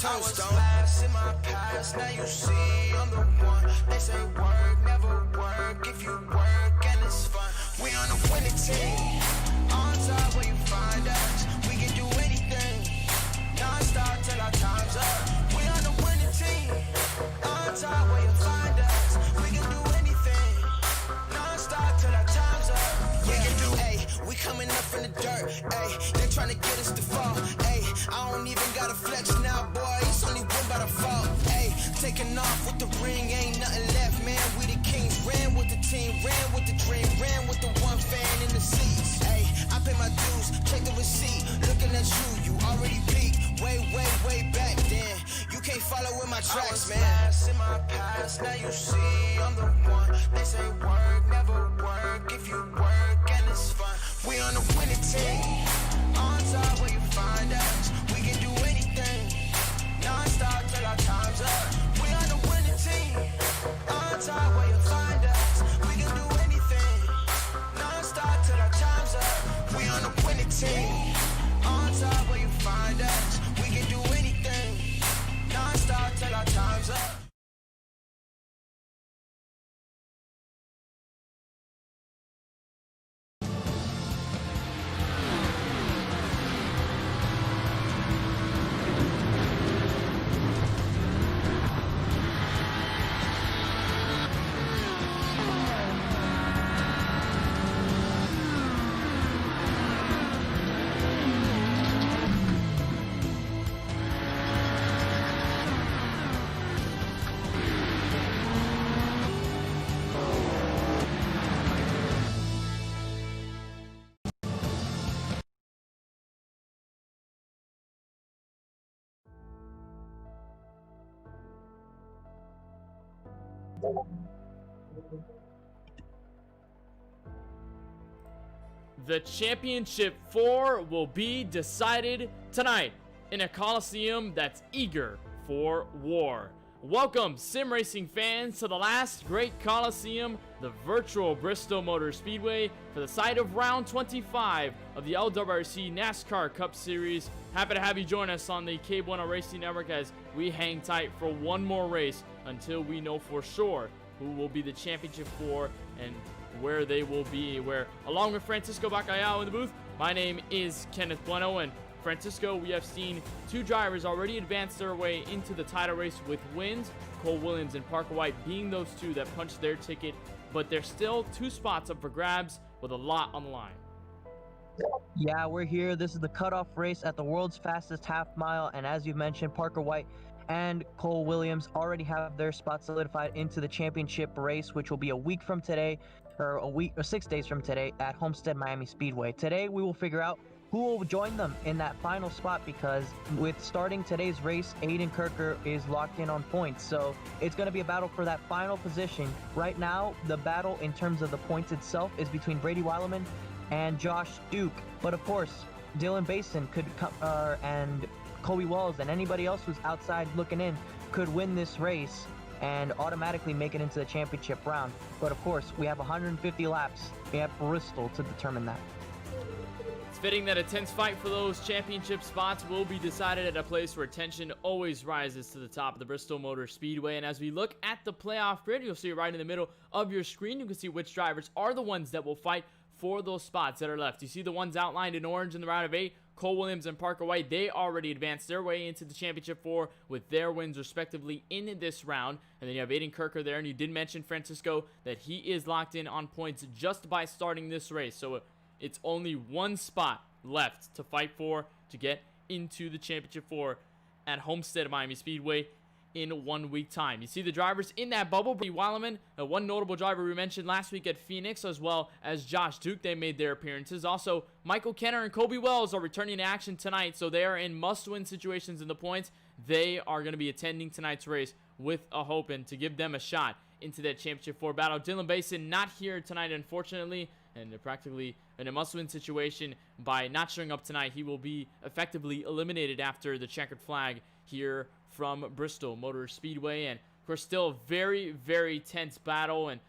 I was last in my past, now you see I'm the one. They say work, never work, if you work and it's fun. We on a winning team, on top where you find us. We can do anything, non-stop till our time's up. We on a winning team, on top where you find us. We can do anything, non-stop till our time's up. We can do, ayy, we coming up from the dirt, ayy. They trying to get us to fall, ayy. I don't even gotta flex now, boy. It's only win by the fault, ayy. Taking off with the ring, ain't nothing left, man. We the kings, ran with the team, ran with the dream, ran with the one fan in the seats, ayy. I pay my dues, check the receipt. Looking at you, you already peaked. Way, way, way back then. You can't follow with my tracks, man. Last in my past, now you see I'm the one. They say work, never work, if you work and it's fun. We on a winning team, on top where you find us. We can do anything, non-stop till our time's up. We on a winning team, on top where you find us. We can do anything, non-stop till our time's up. We on a winning team, on top where you find us. We can do anything, non-stop till our time's up. The Championship 4 will be decided tonight in a Coliseum that's eager for war. Welcome, sim racing fans, to the Last Great Coliseum, the virtual Bristol Motor Speedway, for the site of round 25 of the LWRC NASCAR Cup Series. Happy to have you join us on the KBueno Racing Network as we hang tight for one more race until we know for sure who will be the Championship 4 and where they will be. Where, along with Francisco Bacalhau in the booth, my name is Kenneth Bueno, and Francisco, we have seen two drivers already advance their way into the title race with wins, Cole Williams and Parker White being those two that punched their ticket, but there's still two spots up for grabs with a lot on the line. Yeah, we're here. This is the cutoff race at the world's fastest half mile, and as you mentioned, Parker White and Cole Williams already have their spot solidified into the championship race, which will be a week from today, or 6 days from today at Homestead Miami Speedway. Today we will figure out who will join them in that final spot, because with starting today's race, Aiden Kirker is locked in on points. So it's going to be a battle for that final position. Right now, the battle in terms of the points itself is between Brady Weileman and Josh Duke. But of course, Dylan Basin could come, and Colby Walls and anybody else who's outside looking in could win this race and automatically make it into the championship round. But of course, we have 150 laps at Bristol to determine that. Fitting that a tense fight for those championship spots will be decided at a place where tension always rises to the top of the Bristol Motor Speedway. And as we look at the playoff grid, you'll see right in the middle of your screen, you can see which drivers are the ones that will fight for those spots that are left. You see the ones outlined in orange in the round of 8, Cole Williams and Parker White. They already advanced their way into the championship 4 with their wins respectively in this round. And then you have Aiden Kirker there, and you did mention, Francisco, that he is locked in on points just by starting this race. So it's only one spot left to fight for to get into the championship 4 at Homestead Miami Speedway in 1 week time. You see the drivers in that bubble. Brady Weileman, one notable driver we mentioned last week at Phoenix, as well as Josh Duke, they made their appearances. Also, Michael Kenner and Colby Wells are returning to action tonight, so they are in must-win situations in the points. They are going to be attending tonight's race with a hope and to give them a shot into that championship 4 battle. Dylan Basin not here tonight, unfortunately, and they're practically in a must-win situation. By not showing up tonight, he will be effectively eliminated after the checkered flag here from Bristol Motor Speedway. And of course, still a very, very tense battle, and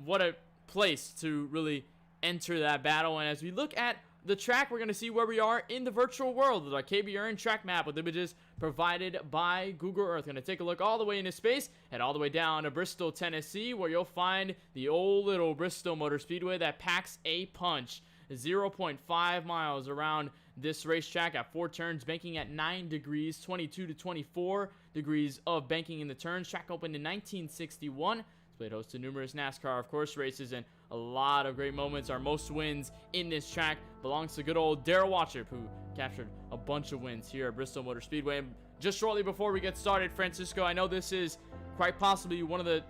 what a place to really enter that battle. And as we look at the track, we're going to see where we are in the virtual world with our KBRN track map with images provided by Google Earth. Going to take a look all the way into space, head all the way down to Bristol, Tennessee, where you'll find the old little Bristol Motor Speedway that packs a punch. 0.5 miles around this racetrack at 4 turns, banking at 9 degrees, 22 to 24 degrees of banking in the turns. Track opened in 1961. It's played host to numerous NASCAR, of course, races and a lot of great moments. Our most wins in this track belongs to good old Darrell Watchup, who captured a bunch of wins here at Bristol Motor Speedway. And just shortly before we get started, Francisco, I know this is quite possibly one of the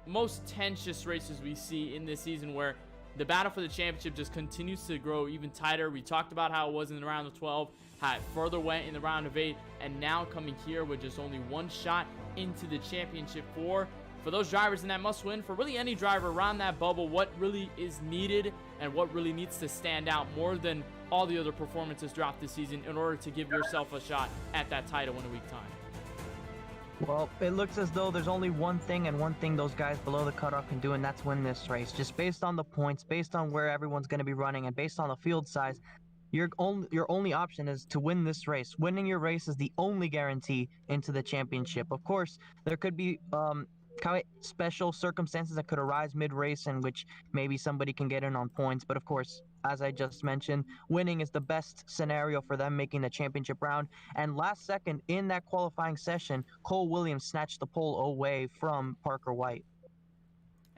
most tenacious races we see in this season, where the battle for the championship just continues to grow even tighter. We talked about how it was in the round of 12, how it further went in the round of 8, and now coming here with just only one shot into the championship 4. For those drivers in that must win, for really any driver around that bubble, what really is needed and what really needs to stand out more than all the other performances throughout the season in order to give yourself a shot at that title in a week time? Well, it looks as though there's only one thing, and one thing those guys below the cutoff can do, and that's win this race. Just based on the points, based on where everyone's going to be running, and based on the field size, your only option is to win this race. Winning your race is the only guarantee into the championship. Of course, there could be kind of special circumstances that could arise mid-race in which maybe somebody can get in on points. But of course, as I just mentioned, winning is the best scenario for them making the championship round. And last second in that qualifying session, Cole Williams snatched the pole away from Parker White.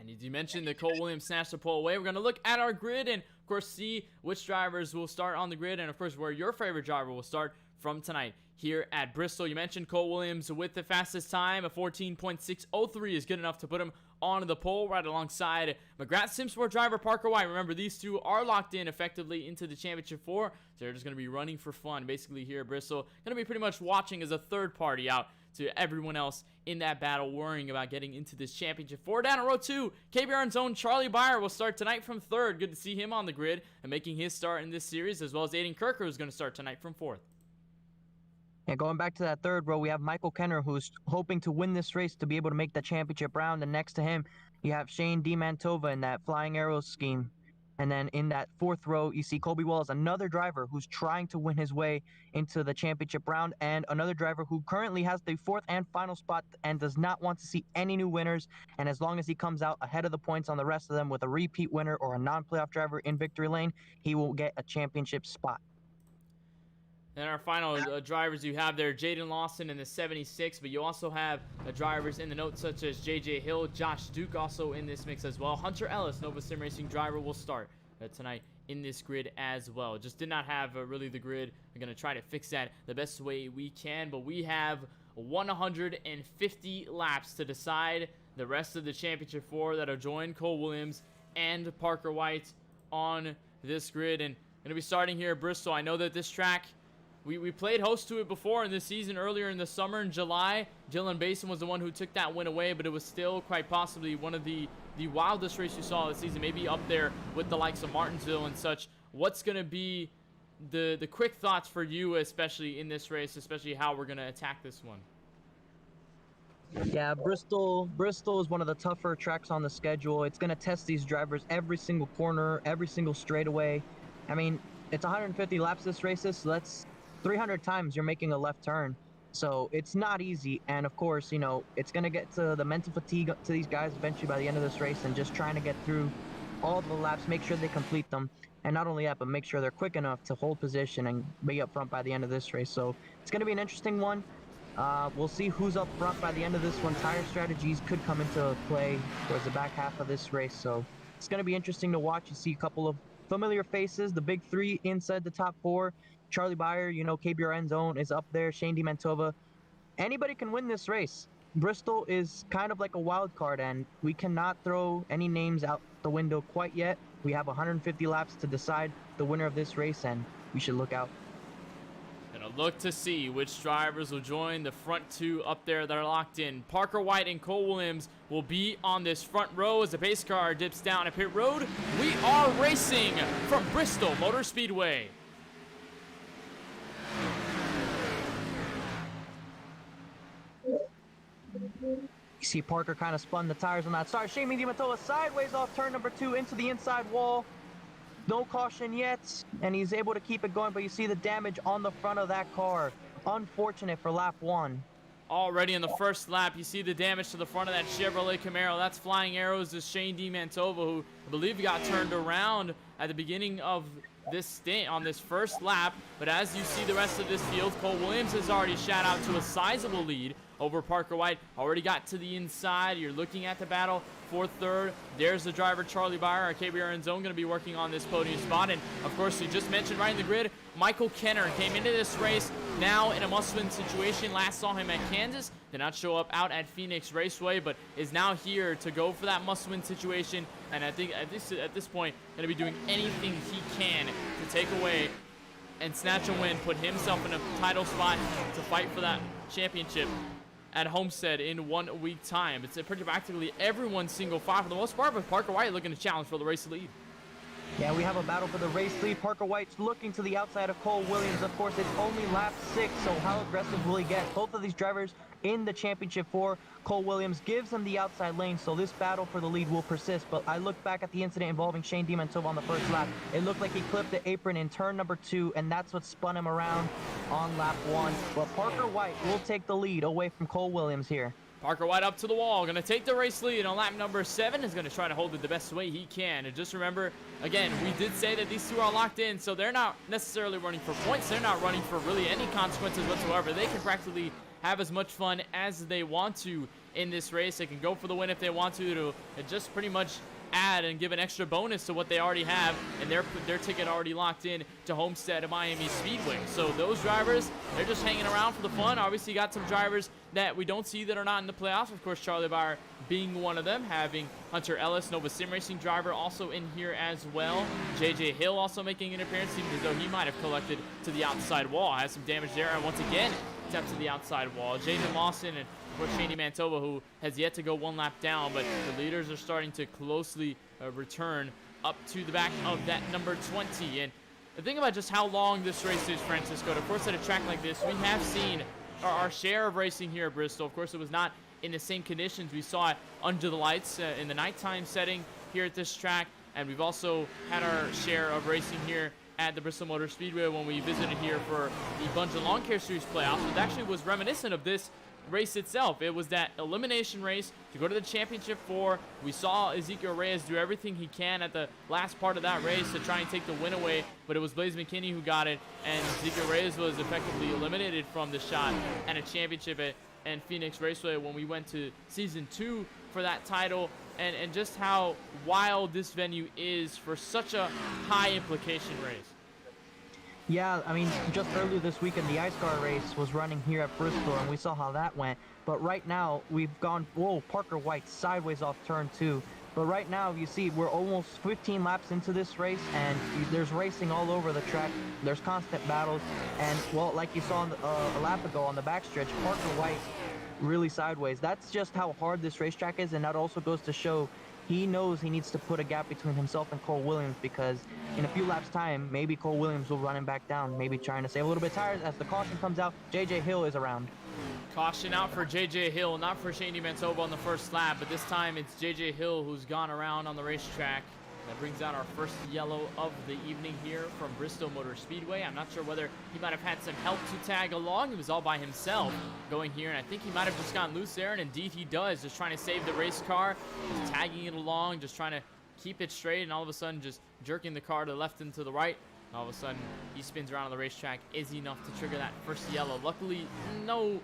And as you mentioned, that Cole Williams snatched the pole away. We're going to look at our grid and, of course, see which drivers will start on the grid and, of course, where your favorite driver will start from tonight here at Bristol. You mentioned Cole Williams with the fastest time. A 14.603 is good enough to put him on the pole right alongside McGrath Simsport driver Parker White. Remember, these two are locked in effectively into the championship 4, so they're just going to be running for fun basically here at Bristol. Going to be pretty much watching as a third party out to everyone else in that battle worrying about getting into this championship. 4 down in row 2, KBRN's own Charlie Baier will start tonight from 3rd. Good to see him on the grid and making his start in this series, as well as Aiden Kirker, who's going to start tonight from 4th. And going back to that 3rd row, we have Michael Kenner, who's hoping to win this race to be able to make the championship round. And next to him, you have Shane DiMantova in that Flying Arrows scheme. And then in that 4th row, you see Colby Wells, another driver who's trying to win his way into the championship round, and another driver who currently has the 4th and final spot and does not want to see any new winners. And as long as he comes out ahead of the points on the rest of them with a repeat winner or a non-playoff driver in victory lane, he will get a championship spot. And our final drivers you have there, Jaden Lawson in the 76, but you also have drivers in the notes such as JJ Hill, Josh Duke also in this mix as well. Hunter Ellis, Nova Sim Racing driver, will start tonight in this grid as well. Just did not have really the grid. We're going to try to fix that the best way we can, but we have 150 laps to decide the rest of the championship 4 that'll join Cole Williams and Parker White on this grid. And going to be starting here at Bristol. I know that this track, we played host to it before in this season earlier in the summer in July. Dylan Basin was the one who took that win away, but it was still quite possibly one of the wildest races you saw this season, maybe up there with the likes of Martinsville and such. What's going to be the quick thoughts for you, especially in this race, especially how we're going to attack this one? Yeah, Bristol is one of the tougher tracks on the schedule. It's going to test these drivers every single corner, every single straightaway. I mean, it's 150 laps this race, so that's 300 times you're making a left turn. So it's not easy. And of course, you know, it's going to get to the mental fatigue to these guys eventually by the end of this race, and just trying to get through all the laps, make sure they complete them. And not only that, but make sure they're quick enough to hold position and be up front by the end of this race. So it's going to be an interesting one. We'll see who's up front by the end of this one. Tire strategies could come into play towards the back half of this race. So it's going to be interesting to watch. You see a couple of familiar faces, the big 3 inside the top 4. Charlie Baier, you know, KBRN's own, is up there. Shane DiMantova. Anybody can win this race. Bristol is kind of like a wild card, and we cannot throw any names out the window quite yet. We have 150 laps to decide the winner of this race, and we should look out. Gonna look to see which drivers will join the front 2 up there that are locked in. Parker White and Cole Williams will be on this front row as the pace car dips down at pit road. We are racing from Bristol Motor Speedway. You see Parker kind of spun the tires on that start. Shane DiMantova sideways off turn number 2 into the inside wall. No caution yet, and he's able to keep it going, but you see the damage on the front of that car. Unfortunate for lap 1. Already in the first lap, you see the damage to the front of that Chevrolet Camaro. That's Flying Arrows is Shane DiMantova, who I believe got turned around at the beginning of this stint on this first lap. But as you see the rest of this field, Cole Williams has already shot out to a sizable lead over Parker White. Already got to the inside. You're looking at the battle for 3rd. There's the driver, Charlie Baier, our KBRN zone, going to be working on this podium spot. And of course, you just mentioned right in the grid, Michael Kenner came into this race now in a must-win situation. Last saw him at Kansas. Did not show up out at Phoenix Raceway, but is now here to go for that must-win situation. And I think at this point, going to be doing anything he can to take away and snatch a win, put himself in a title spot to fight for that championship at Homestead in 1 week time. It's pretty practically everyone's single file for the most part, but Parker White looking to challenge for the race lead. Yeah, we have a battle for the race lead. Parker White's looking to the outside of Cole Williams. Of course, it's only lap 6, so how aggressive will he get? Both of these drivers in the championship 4. Cole Williams gives him the outside lane, so this battle for the lead will persist. But I look back at the incident involving Shane DiMantova on the first lap. It looked like he clipped the apron in turn number 2, and that's what spun him around on lap 1. But Parker White will take the lead away from Cole Williams here. Parker White up to the wall, going to take the race lead on lap number 7. Is going to try to hold it the best way he can. And just remember, again, we did say that these 2 are locked in, so they're not necessarily running for points. They're not running for really any consequences whatsoever. They can practically have as much fun as they want to in this race. They can go for the win if they want to just pretty much add and give an extra bonus to what they already have, and their ticket already locked in to Homestead at Miami Speedway. So those drivers, they're just hanging around for the fun. Obviously, you got some drivers that we don't see that are not in the playoffs. Of course, Charlie Baier being one of them, having Hunter Ellis, Nova Sim Racing driver, also in here as well. JJ Hill also making an appearance. Seems as though he might have collected to the outside wall. Has some damage there, and once again, up to the outside wall. Jaden Lawson and, of course, Shaney Manitoba, who has yet to go one lap down, but the leaders are starting to closely return up to the back of that number 20. And the thing about just how long this race is, Francisco, of course, at a track like this, we have seen our share of racing here at Bristol. Of course, it was not in the same conditions. We saw it under the lights in the nighttime setting here at this track, and we've also had our share of racing here at the Bristol Motor Speedway when we visited here for the Bungee Lawn Care Series playoffs. It actually was reminiscent of this race itself. It was that elimination race to go to the championship 4. We saw Ezekiel Reyes do everything he can at the last part of that race to try and take the win away, but it was Blaze McKinney who got it, and Ezekiel Reyes was effectively eliminated from the shot at a championship at Phoenix Raceway when we went to season 2 for that title, and just how wild this venue is for such a high implication race. Yeah, I mean, just earlier this weekend, the iScar race was running here at Bristol, and we saw how that went. But right now, we've gone, whoa, Parker White sideways off turn 2. But right now, you see, we're almost 15 laps into this race, and there's racing all over the track. There's constant battles, and, well, like you saw a lap ago on the backstretch, Parker White really sideways. That's just how hard this racetrack is, and that also goes to show he knows he needs to put a gap between himself and Cole Williams, because in a few laps time, maybe Cole Williams will run him back down, maybe trying to save a little bit of tires. As the caution comes out, JJ Hill is around. Caution out for JJ Hill, not for Shaney Manitoba on the first lap, but this time it's JJ Hill who's gone around on the racetrack. That brings out our first yellow of the evening here from Bristol Motor Speedway. I'm not sure whether he might have had some help to tag along. He was all by himself going here, and I think he might have just gotten loose there, and indeed he does, just trying to save the race car, just tagging it along, just trying to keep it straight, and all of a sudden just jerking the car to the left and to the right. And all of a sudden he spins around on the racetrack, is enough to trigger that first yellow. Luckily, no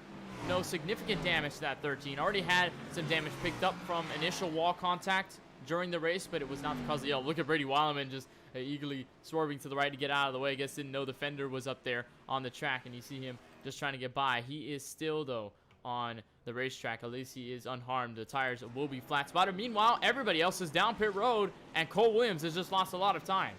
significant damage to that 13. Already had some damage picked up from initial wall contact during the race, but it was not the cause of the yellow. Look at Brady Weileman just eagerly swerving to the right to get out of the way. I guess didn't know the fender was up there on the track, and you see him just trying to get by. He is still, though, on the racetrack. At least he is unharmed. The tires will be flat spotted. Meanwhile, everybody else is down pit road, and Cole Williams has just lost a lot of time.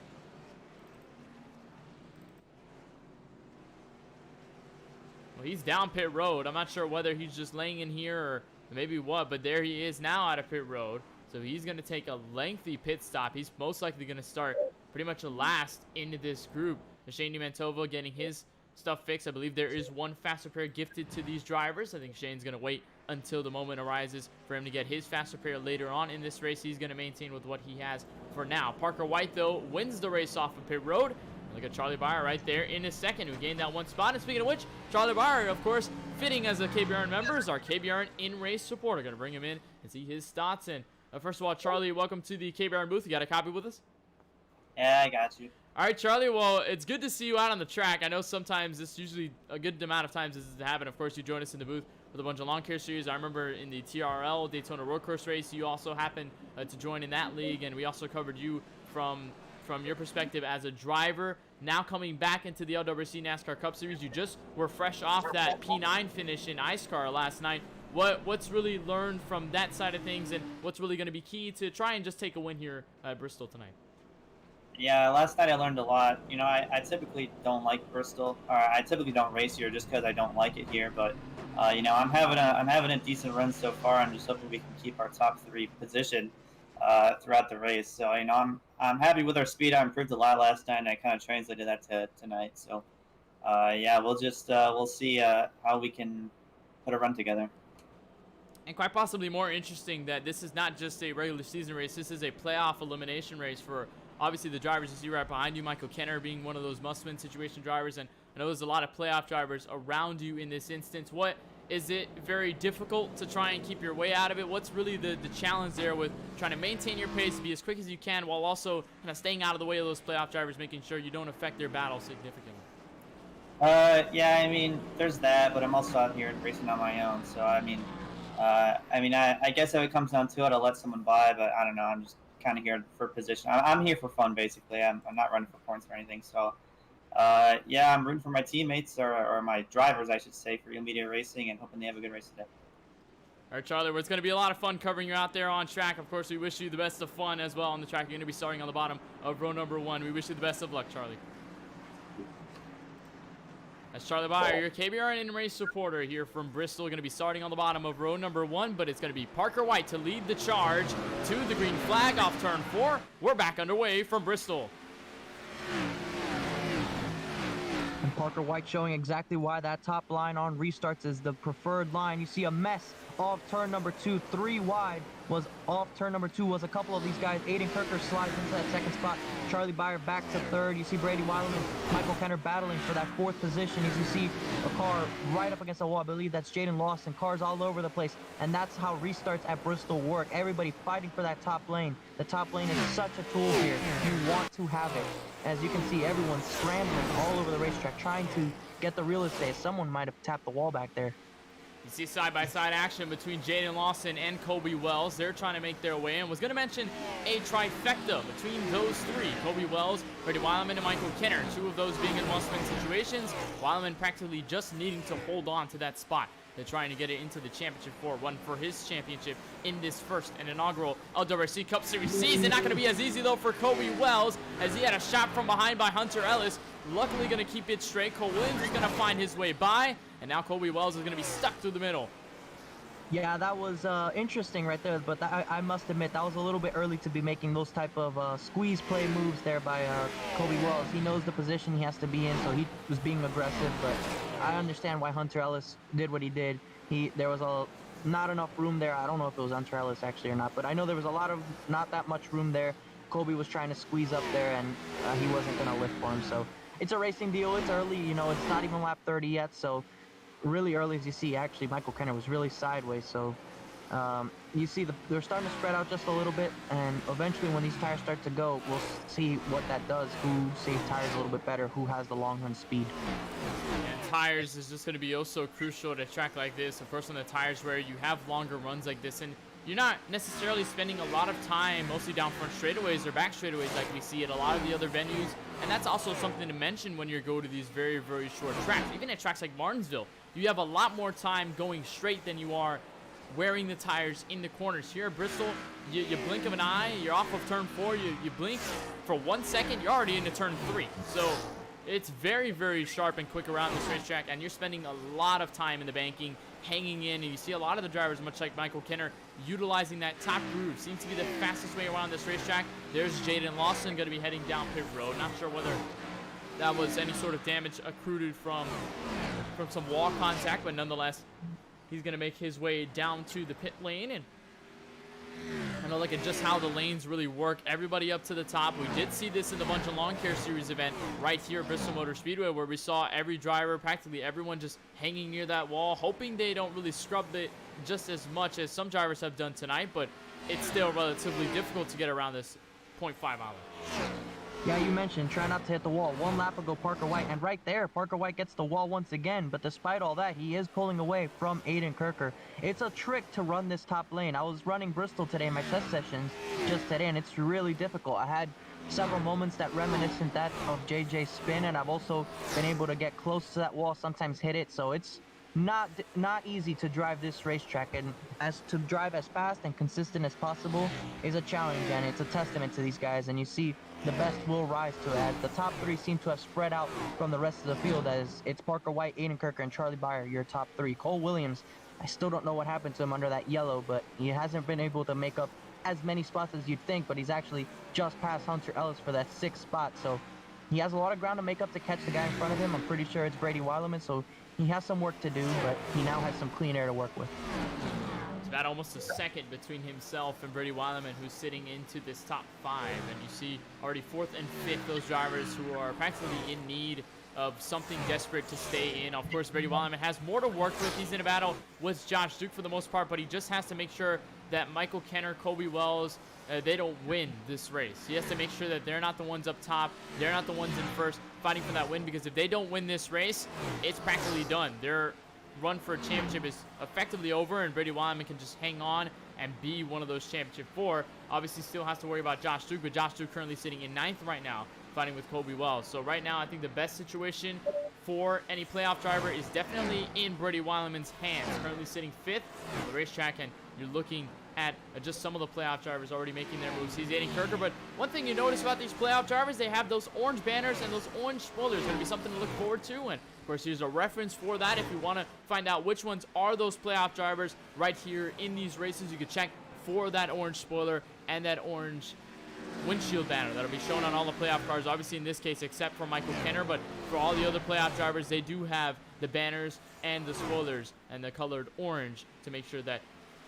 Well, he's down pit road. I'm not sure whether he's just laying in here or maybe what, but there he is now out of pit road. So he's going to take a lengthy pit stop. He's most likely going to start pretty much last into this group. Shaney Manitoba getting his stuff fixed. I believe there is one fast repair gifted to these drivers. I think Shane's going to wait until the moment arises for him to get his fast repair later on in this race. He's going to maintain with what he has for now. Parker White, though, wins the race off of pit road. Look at Charlie Baier right there in a second, who gained that one spot. And speaking of which, Charlie Baier, of course, fitting as a KBRN member, is our KBRN in-race supporter. Going to bring him in and see his thoughts. And first of all, Charlie, welcome to the KBRN booth. You got a copy with us? Yeah, I got you. All right, Charlie. Well, it's good to see you out on the track. I know sometimes this usually a good amount of times this is to happen. Of course, you joined us in the booth with a bunch of lawn care series. I remember in the TRL Daytona Road Course race, you also happened to join in that league, and we also covered you from your perspective as a driver. Now coming back into the LWRC NASCAR Cup Series, you just were fresh off that P9 finish in iScar last night. What's really learned from that side of things, and what's really going to be key to try and just take a win here at Bristol tonight? Yeah, last night I learned a lot. You know, I typically don't like Bristol, or I typically don't race here just because I don't like it here. But you know, I'm having a decent run so far. I'm just hoping we can keep our top 3 position throughout the race. So you know, I'm happy with our speed. I improved a lot last night, and I kind of translated that to tonight. So yeah, we'll see how we can put a run together. And quite possibly more interesting that this is not just a regular season race. This is a playoff elimination race for obviously the drivers you see right behind you. Michael Kenner being one of those must-win situation drivers. And I know there's a lot of playoff drivers around you in this instance. What is it very difficult to try and keep your way out of it? What's really the challenge there with trying to maintain your pace, be as quick as you can, while also kind of staying out of the way of those playoff drivers, making sure you don't affect their battle significantly? Yeah, I mean, there's that, but I'm also out here racing on my own. So I mean, I guess if it comes down to it, I'll let someone by, but I don't know. I'm just kind of here for position. I'm here for fun, basically. I'm not running for points or anything. So, yeah, I'm rooting for my teammates or my drivers, I should say, for Real Media Racing, and hoping they have a good race today. All right, Charlie, well, it's going to be a lot of fun covering you out there on track. Of course, we wish you the best of fun as well on the track. You're going to be starting on the bottom of row number 1. We wish you the best of luck, Charlie. That's Charlie Baier, your KBRN race reporter here from Bristol. Going to be starting on the bottom of row number 1, but it's going to be Parker White to lead the charge to the green flag off turn 4. We're back underway from Bristol. And Parker White showing exactly why that top line on restarts is the preferred line. You see a mess off turn number 2, 3 wide was off turn number 2 was a couple of these guys. Aiden Kirker slides into that second spot. Charlie Baier back to third. You see Brady Weileman, Michael Kenner battling for that 4th position. As you see a car right up against the wall. I believe that's Jaden Lawson. Cars all over the place. And that's how restarts at Bristol work. Everybody fighting for that top lane. The top lane is such a tool here. You want to have it. As you can see, everyone's scrambling all over the racetrack, trying to get the real estate. Someone might have tapped the wall back there. You see side-by-side action between Jaden Lawson and Kobe Wells. They're trying to make their way in. Was going to mention a trifecta between those 3. Kobe Wells, Brady Weileman, and Michael Kenner. 2 of those being in must-win situations. Weileman practically just needing to hold on to that spot. They're trying to get it into the championship 4, run for his championship in this first and inaugural LWRC Cup Series season. Not going to be as easy, though, for Kobe Wells, as he had a shot from behind by Hunter Ellis. Luckily going to keep it straight. Cole Williams is going to find his way by, and now Kobe Wells is going to be stuck through the middle. Yeah, that was interesting right there, but I must admit, that was a little bit early to be making those type of squeeze play moves there by Kobe Wells. He knows the position he has to be in, so he was being aggressive, but I understand why Hunter Ellis did what he did. There was not enough room there. I don't know if it was Hunter Ellis actually or not, but I know there was not that much room there. Kobe was trying to squeeze up there, and he wasn't going to lift for him, so it's a racing deal. It's early, you know, it's not even lap 30 yet, so really early. As you see, actually Michael Kenner was really sideways, so you see they're starting to spread out just a little bit, and eventually when these tires start to go, we'll see what that does, who saves tires a little bit better, who has the long run speed. And tires is just going to be so crucial at a track like this. Of course, on the tires where you have longer runs like this, and you're not necessarily spending a lot of time mostly down front straightaways or back straightaways like we see at a lot of the other venues. And that's also something to mention when you go to these very, very short tracks. Even at tracks like Martinsville, you have a lot more time going straight than you are wearing the tires in the corners. Here at Bristol, you blink of an eye, you're off of turn 4, you blink for 1 second, you're already into turn 3. So it's very, very sharp and quick around this racetrack, and you're spending a lot of time in the banking, hanging in, and you see a lot of the drivers, much like Michael Kenner, utilizing that top groove. Seems to be the fastest way around this racetrack. There's Jaden Lawson going to be heading down pit road. Not sure whether that was any sort of damage accrued from some wall contact, but nonetheless, he's going to make his way down to the pit lane. And I know, look at just how the lanes really work. Everybody up to the top. We did see this in the Bunch of Lawn Care Series event right here at Bristol Motor Speedway, where we saw every driver, practically everyone, just hanging near that wall, hoping they don't really scrub it just as much as some drivers have done tonight, but it's still relatively difficult to get around this 0.5 hour. Yeah, you mentioned try not to hit the wall. 1 lap ago, Parker White, and right there, Parker White gets the wall once again, but despite all that, he is pulling away from Aiden Kirker. It's a trick to run this top lane. I was running Bristol today in my test sessions just today, and it's really difficult. I had several moments that reminiscent that of JJ Spin, and I've also been able to get close to that wall, sometimes hit it, so it's not easy to drive this racetrack, and to drive as fast and consistent as possible is a challenge, and it's a testament to these guys. And you see the best will rise to it, as the top 3 seem to have spread out from the rest of the field, as it's Parker White, Aiden Kirker, and Charlie Baier, your top 3. Cole Williams, I still don't know what happened to him under that yellow, but he hasn't been able to make up as many spots as you'd think, but he's actually just past Hunter Ellis for that 6th spot, so he has a lot of ground to make up to catch the guy in front of him. I'm pretty sure it's Brady Weileman, so he has some work to do, but he now has some clean air to work with. It's about almost a second between himself and Brady Weileman, who's sitting into this top 5. And you see already 4th and 5th, those drivers who are practically in need of something desperate to stay in. Of course, Brady Weileman has more to work with. He's in a battle with Josh Duke for the most part, but he just has to make sure that Michael Kenner, Kobe Wells, they don't win this race. He has to make sure that they're not the ones up top. They're not the ones in first fighting for that win, because if they don't win this race, it's practically done. Their run for a championship is effectively over, and Brady Weileman can just hang on and be one of those championship 4. Obviously, still has to worry about Josh Duke, but Josh Duke currently sitting in 9th right now, fighting with Kobe Wells. So right now, I think the best situation for any playoff driver is definitely in Brady Weileman's hands. Currently sitting 5th on the racetrack, and you're looking at just some of the playoff drivers already making their moves. He's Aiden Kirker, but one thing you notice about these playoff drivers, they have those orange banners and those orange spoilers. Going to be something to look forward to, and of course here's a reference for that. If you want to find out which ones are those playoff drivers right here in these races, you can check for that orange spoiler and that orange windshield banner that'll be shown on all the playoff cars, obviously in this case except for Michael Kenner, but for all the other playoff drivers, they do have the banners and the spoilers and the colored orange to make sure that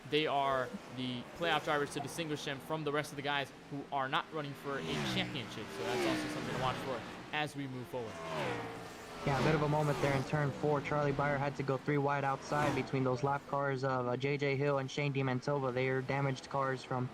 they are the playoff drivers, to distinguish them from the rest of the guys who are not running for a championship. So that's also something to watch for as we move forward. Yeah, a bit of a moment there in turn 4. Charlie Baier had to go 3 wide outside between those lap cars of JJ Hill and Shane DiMantova. They are damaged cars from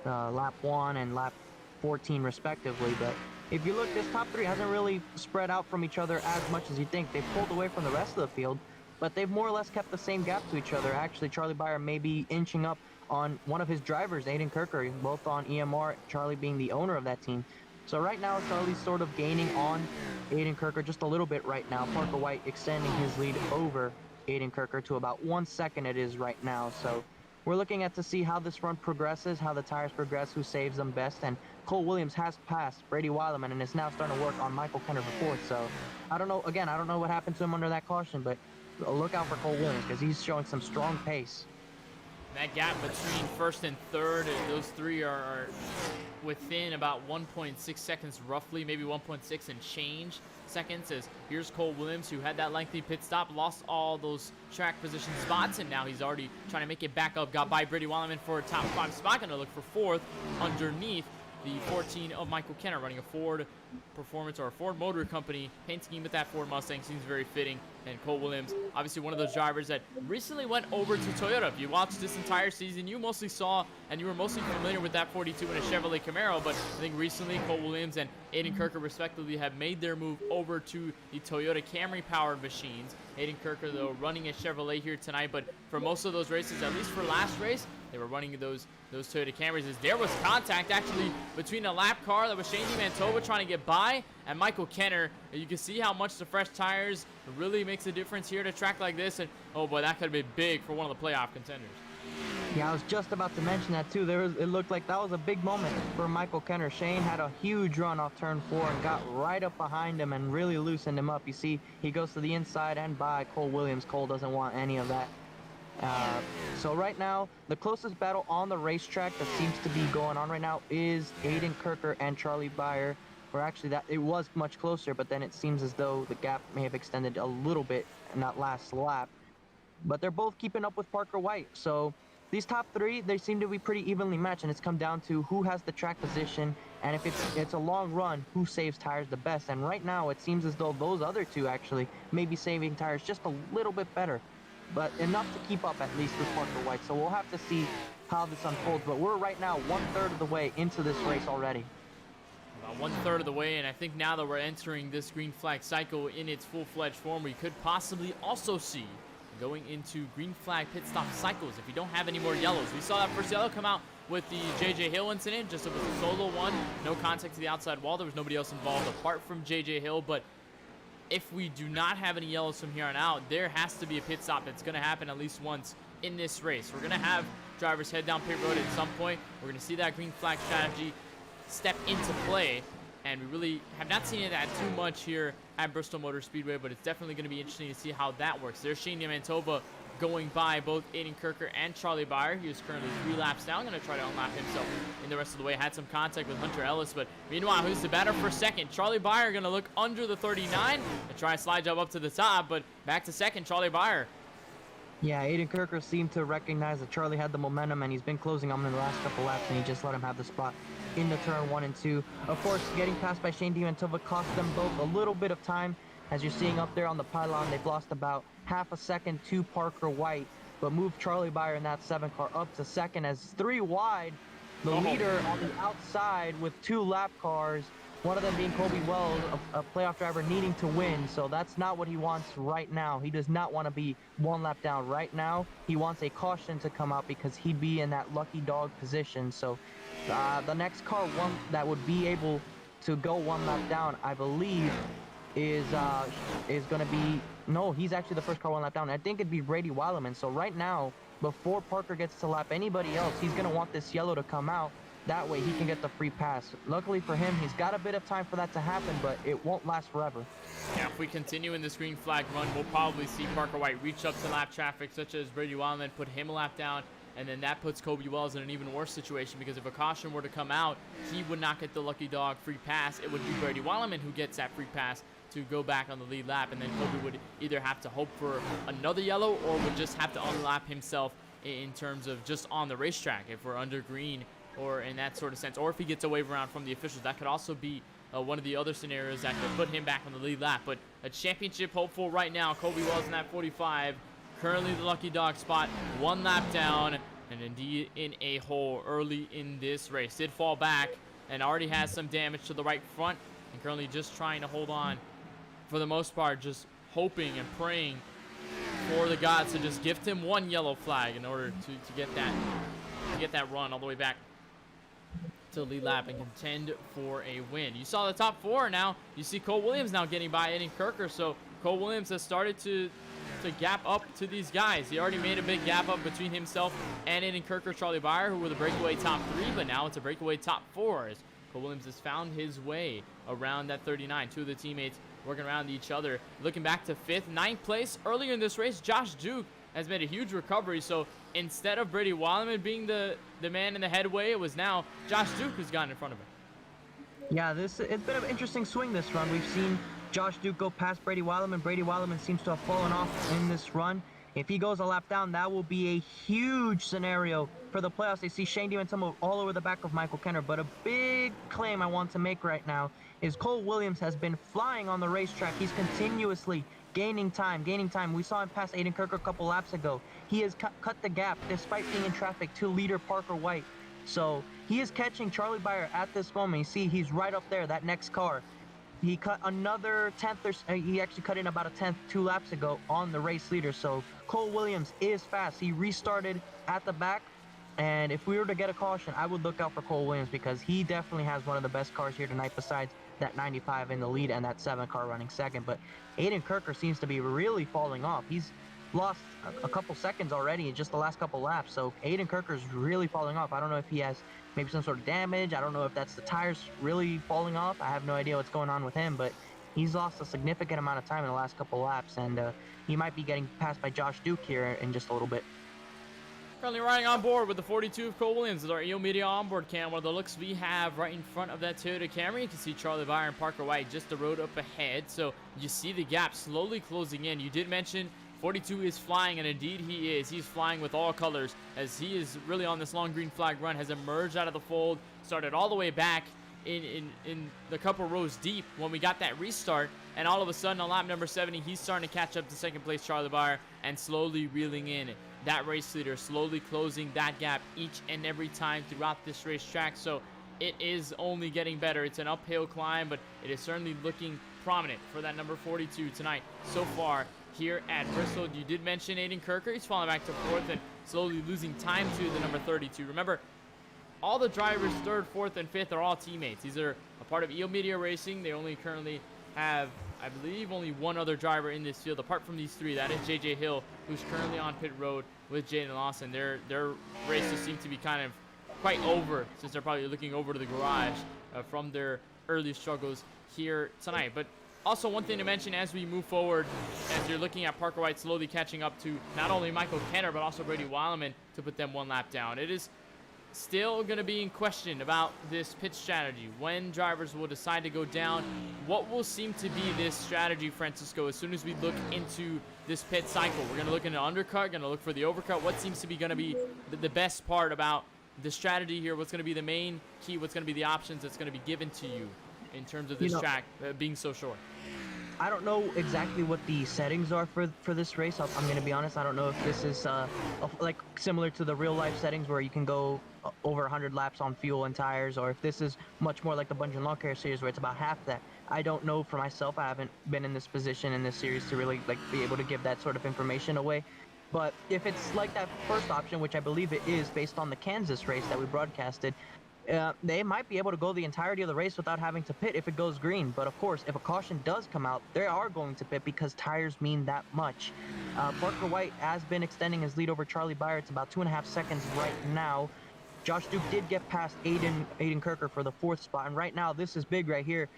lap 1 and lap 14 respectively. But if you look, this top 3 hasn't really spread out from each other as much as you think. They've pulled away from the rest of the field, but they've more or less kept the same gap to each other. Actually, Charlie Baier may be inching up on one of his drivers, Aiden Kirker, both on EMR, Charlie being the owner of that team. So right now, Charlie's sort of gaining on Aiden Kirker just a little bit right now. Parker White extending his lead over Aiden Kirker to about 1 second it is right now. So we're looking at to see how this run progresses, how the tires progress, who saves them best. And Cole Williams has passed Brady Weileman and is now starting to work on Michael Kenner for 4th. So I don't know, again, I don't know what happened to him under that caution, but look out for Cole Williams because he's showing some strong pace. That gap between 1st and 3rd, those 3 are within about 1.6 seconds roughly, maybe 1.6 and change seconds, as here's Cole Williams, who had that lengthy pit stop, lost all those track position spots, and now he's already trying to make it back up. Got by Brady Weileman for a top 5 spot. Going to look for 4th underneath the 14 of Michael Kenner, running a Ford Performance or a Ford Motor Company paint scheme with that Ford Mustang. Seems very fitting. And Cole Williams, obviously one of those drivers that recently went over to Toyota. If you watched this entire season, you mostly saw and you were mostly familiar with that 42 in a Chevrolet Camaro, but I think recently Cole Williams and Aiden Kirker respectively have made their move over to the Toyota Camry powered machines. Aiden Kirker though running a Chevrolet here tonight, but for most of those races, at least for last race, they were running those Toyota Camrys. As there was contact actually between a lap car that was Shane DiMantova trying to get by and Michael Kenner. And you can see how much the fresh tires really makes a difference here at a track like this. And oh boy, that could have been big for one of the playoff contenders. Yeah, I was just about to mention that too. It looked like that was a big moment for Michael Kenner. Shane had a huge run off turn 4 and got right up behind him and really loosened him up. You see, he goes to the inside and by Cole Williams. Cole doesn't want any of that. So right now, the closest battle on the racetrack that seems to be going on right now is Aiden Kirker and Charlie Baier. Or actually, that it was much closer, but then it seems as though the gap may have extended a little bit in that last lap. But they're both keeping up with Parker White. So these top 3, they seem to be pretty evenly matched, and it's come down to who has the track position, and if it's a long run, who saves tires the best. And right now, it seems as though those other 2 actually may be saving tires just a little bit better, but enough to keep up at least with Parker White. So we'll have to see how this unfolds. But we're right now 1/3 of the way into this race already. About 1/3 of the way, and I think now that we're entering this green flag cycle in its full-fledged form, we could possibly also see going into green flag pit stop cycles if you don't have any more yellows. We saw that first yellow come out with the JJ Hill incident, just it was a solo one, no contact to the outside wall. There was nobody else involved apart from JJ Hill, but if we do not have any yellows from here on out, there has to be a pit stop that's going to happen at least once in this race. We're going to have drivers head down pit road at some point. We're going to see that green flag strategy step into play, and we really have not seen it at too much here at Bristol Motor Speedway, but it's definitely going to be interesting to see how that works. There's Shane DiMantova going by both Aiden Kirker and Charlie Baier. He is currently 3 laps down, going to try to unlap himself in the rest of the way. Had some contact with Hunter Ellis, but meanwhile, who's the batter for 2nd? Charlie Baier going to look under the 39 and try and slide job up to the top, but back to 2nd, Charlie Baier. Yeah, Aiden Kirker seemed to recognize that Charlie had the momentum, and he's been closing on him in the last couple laps, and he just let him have the spot in the turn 1 and 2. Of course, getting passed by Shane DiMantova cost them both a little bit of time. As you're seeing up there on the pylon, they've lost about half a second to Parker White, but moved Charlie Baier in that 7 car up to 2nd as 3 wide. The leader on the outside with 2 lap cars, one of them being Kobe Wells, a playoff driver needing to win. So that's not what he wants right now. He does not want to be 1 lap down right now. He wants a caution to come out because he'd be in that lucky dog position. So the next car that would be able to go 1 lap down, I believe, is going to be No, he's actually the first car one lap down. I think it'd be Brady Wildman. So right now, before Parker gets to lap anybody else, he's going to want this yellow to come out. That way he can get the free pass. Luckily for him, he's got a bit of time for that to happen, but it won't last forever. Yeah, if we continue in this green flag run, we'll probably see Parker White reach up to lap traffic, such as Brady Wildman, put him a lap down, and then that puts Kobe Wells in an even worse situation, because if a caution were to come out, he would not get the lucky dog free pass. It would be Brady Wildman who gets that free pass to go back on the lead lap, and then Kobe would either have to hope for another yellow or would just have to unlap himself in terms of just on the racetrack if we're under green, or in that sort of sense, or if he gets a wave around from the officials. That could also be one of the other scenarios that could put him back on the lead lap. But a championship hopeful right now, Kobe Wells in that 45, currently the lucky dog spot, one lap down, and indeed in a hole early in this race. Did fall back and already has some damage to the right front, and currently just trying to hold on for the most part, just hoping and praying for the gods to just gift him one yellow flag in order to get that run all the way back to the lead lap and contend for a win. You saw the top four. Now you see Cole Williams now getting by Aiden Kirker. So Cole Williams has started to gap up to these guys. He already made a big gap up between himself and Aiden Kirker, Charlie Baier, who were the breakaway top three, but now it's a breakaway top four as Cole Williams has found his way around that 39. Two of the teammates working around each other. Looking back to fifth, ninth place earlier in this race, Josh Duke has made a huge recovery. So instead of Brady Wildman being the man in the headway, it was now Josh Duke who's gotten in front of him. Yeah, it's been an interesting swing this run. We've seen Josh Duke go past Brady Wildman. Brady Wildman seems to have fallen off in this run. If he goes a lap down, that will be a huge scenario for the playoffs. They see Shane DiMatteo all over the back of Michael Kenner. But a big claim I want to make right now is Cole Williams has been flying on the racetrack. He's continuously gaining time. We saw him pass Aiden Kirker a couple laps ago. He has cut the gap despite being in traffic to leader Parker White. So he is catching Charlie Baier at this moment. You see, he's right up there, that next car. He cut another tenth, he actually cut in about a tenth 2 laps ago on the race leader. So Cole Williams is fast. He restarted at the back, and if we were to get a caution, I would look out for Cole Williams because he definitely has one of the best cars here tonight besides that 95 in the lead and that 7 car running second. But Aiden Kirker seems to be really falling off. He's lost a couple seconds already in just the last couple laps. So Aiden Kirker's really falling off. I don't know if he has maybe some sort of damage. I don't know if that's the tires really falling off. I have no idea what's going on with him, but he's lost a significant amount of time in the last couple laps, and he might be getting passed by Josh Duke here in just a little bit. Currently riding on board with the 42 of Cole Williams with our EO Media onboard cam. One of the looks we have right in front of that Toyota Camry. You can see Charlie Baier and Parker White just the road up ahead. So you see the gap slowly closing in. You did mention 42 is flying, and indeed he is. He's flying with all colors as he is really on this long green flag run, has emerged out of the fold, started all the way back in the couple rows deep when we got that restart, and all of a sudden on lap number 70, he's starting to catch up to second place Charlie Baier and slowly reeling in that race leader, slowly closing that gap each and every time throughout this racetrack. So it is only getting better. It's an uphill climb, but it is certainly looking prominent for that number 42 tonight so far here at Bristol. You did mention Aiden Kirker. He's falling back to fourth and slowly losing time to the number 32. Remember, all the drivers third, fourth, and fifth are all teammates. These are a part of EO Media Racing. They only currently have, I believe, only one other driver in this field apart from these three. That is JJ Hill, who's currently on pit road with Jaden Lawson. Their races seem to be kind of quite over since they're probably looking over to the garage from their early struggles here tonight. But also one thing to mention as we move forward, as you're looking at Parker White slowly catching up to not only Michael Kenner but also Brady Wildman to put them one lap down. It is still going to be in question about this pit strategy, when drivers will decide to go down. What will seem to be this strategy, Francisco, as soon as we look into this pit cycle? We're going to look into undercut, going to look for the overcut. What seems to be going to be the best part about the strategy here? What's going to be the main key? What's going to be the options that's going to be given to you in terms of this track being so short? I don't know exactly what the settings are for this race. I'm going to be honest. I don't know if this is like similar to the real life settings where you can go over 100 laps on fuel and tires, or if this is much more like the Bunge and Lawn Care series where it's about half that. I don't know for myself. I haven't been in this position in this series to really be able to give that sort of information away. But if it's like that first option, which I believe it is based on the Kansas race that we broadcasted, they might be able to go the entirety of the race without having to pit if it goes green. But of course, if a caution does come out, they are going to pit because tires mean that much. Parker White has been extending his lead over Charlie Baier. It's about 2.5 seconds right now. Josh Duke did get past Aiden Kirker for the 4th spot, and right now this is big right here.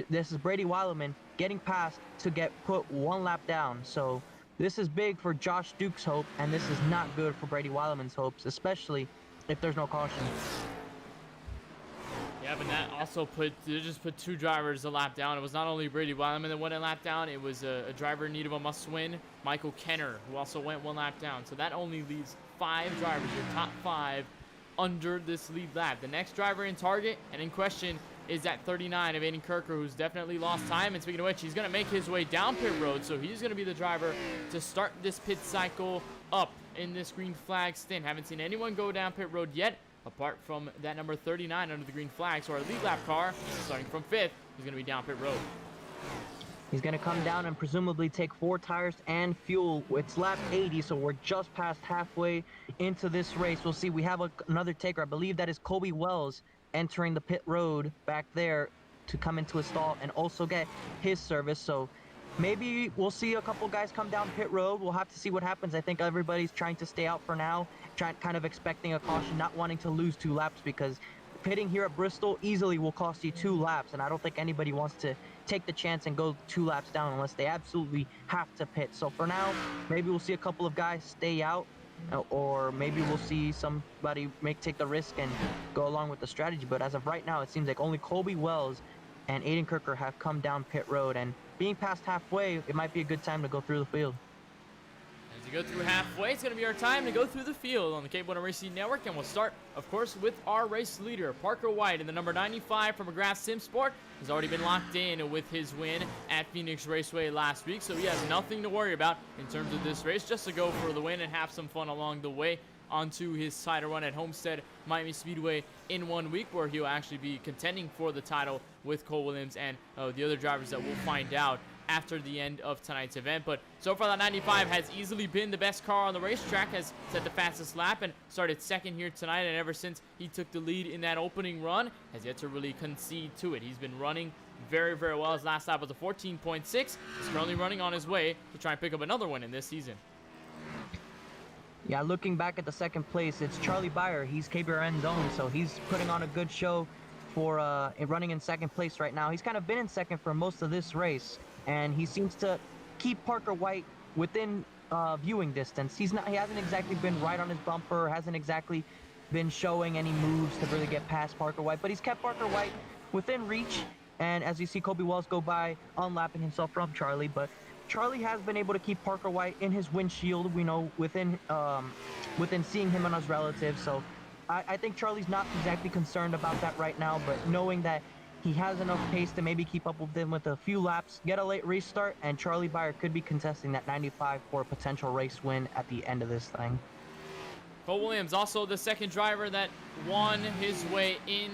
This is Brady Weileman getting past to get put 1 lap down. So this is big for Josh Duke's hope, and this is not good for Brady Weileman's hopes, especially if there's no caution. Yeah, but that also just put 2 drivers a lap down. It was not only Brady Weileman that went a lap down, it was a driver in need of a must-win, Michael Kenner, who also went 1 lap down. So that only leaves 5 drivers, your top 5, under this lead lap. The next driver in target and in question is at 39 of Aiden Kirker, who's definitely lost time. And speaking of which, he's going to make his way down pit road, so he's going to be the driver to start this pit cycle up in this green flag stint. Haven't seen anyone go down pit road yet, apart from that number 39 under the green flag. So our lead lap car, starting from 5th, is going to be down pit road. He's going to come down and presumably take 4 tires and fuel. It's lap 80, so we're just past halfway into this race. We'll see. We have another taker. I believe that is Colby Wells entering the pit road back there to come into a stall and also get his service. So maybe we'll see a couple guys come down pit road. We'll have to see what happens. I think everybody's trying to stay out for now, kind of expecting a caution, not wanting to lose 2 laps, because pitting here at Bristol easily will cost you 2 laps, and I don't think anybody wants to take the chance and go 2 laps down unless they absolutely have to pit. So for now, maybe we'll see a couple of guys stay out, or maybe we'll see somebody take the risk and go along with the strategy. But as of right now, it seems like only Colby Wells and Aiden Kirker have come down pit road, and being past halfway, it might be a good time to go through the field. As you go through halfway, it's going to be our time to go through the field on the KBueno Racing Network, and we'll start, of course, with our race leader, Parker White, in the number 95 from McGrath Sim Sport. Has already been locked in with his win at Phoenix Raceway last week, so he has nothing to worry about in terms of this race, just to go for the win and have some fun along the way onto his title run at Homestead Miami Speedway in 1 week, where he'll actually be contending for the title with Cole Williams and the other drivers that we'll find out after the end of tonight's event. But so far, that 95 has easily been the best car on the racetrack, has set the fastest lap and started 2nd here tonight, and ever since he took the lead in that opening run, has yet to really concede to it. He's been running very, very well. His last lap was a 14.6. He's currently running on his way to try and pick up another win in this season. Yeah, looking back at the 2nd place, it's Charlie Baier. He's KBRN's own, so he's putting on a good show for running in 2nd place right now. He's kind of been in 2nd for most of this race, and he seems to keep Parker White within viewing distance. He hasn't exactly been right on his bumper, hasn't exactly been showing any moves to really get past Parker White, but he's kept Parker White within reach. And as you see Colby Wells go by, unlapping himself from Charlie, but Charlie has been able to keep Parker White in his windshield, we know, within seeing him and his relatives. So I think Charlie's not exactly concerned about that right now, but knowing that he has enough pace to maybe keep up with them with a few laps, get a late restart, and Charlie Baier could be contesting that 95 for a potential race win at the end of this thing. Cole Williams, also the 2nd driver that won his way in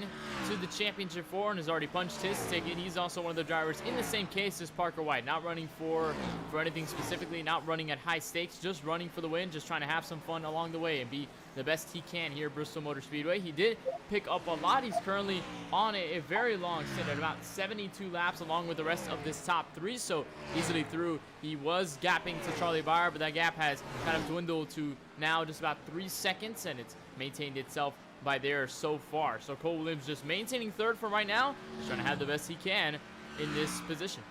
to the championship 4 and has already punched his ticket. He's also one of the drivers in the same case as Parker White, not running for anything specifically, not running at high stakes, just running for the win, just trying to have some fun along the way and be the best he can here at Bristol Motor Speedway. He did pick up a lot. He's currently on a very long stint at about 72 laps along with the rest of this top 3, so easily through. He was gapping to Charlie Baier, but that gap has kind of dwindled to now just about 3 seconds, and it's maintained itself by there so far. So Cole Williams just maintaining 3rd for right now, just trying to have the best he can in this position.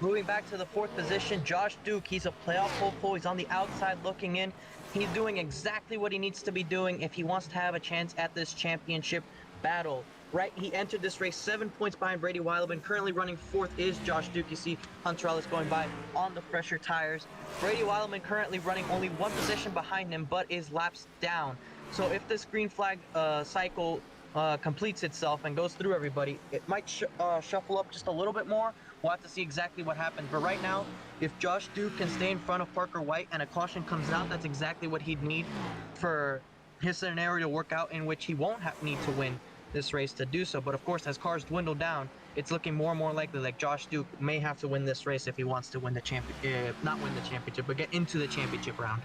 Moving back to the 4th position, Josh Duke. He's a playoff hopeful. He's on the outside looking in. He's doing exactly what he needs to be doing if he wants to have a chance at this championship battle. Right, he entered this race 7 points behind Brady Weileman. Currently running 4th is Josh Duke. You see Hunter Ellis going by on the fresher tires. Brady Weileman currently running only 1 position behind him, but is laps down. So if this green flag cycle completes itself and goes through everybody, it might shuffle up just a little bit more. We'll have to see exactly what happens. But right now, if Josh Duke can stay in front of Parker White and a caution comes out, that's exactly what he'd need for his scenario to work out, in which he won't need to win this race to do so. But of course, as cars dwindle down, it's looking more and more likely like Josh Duke may have to win this race if he wants to win the not win the championship, but get into the championship round.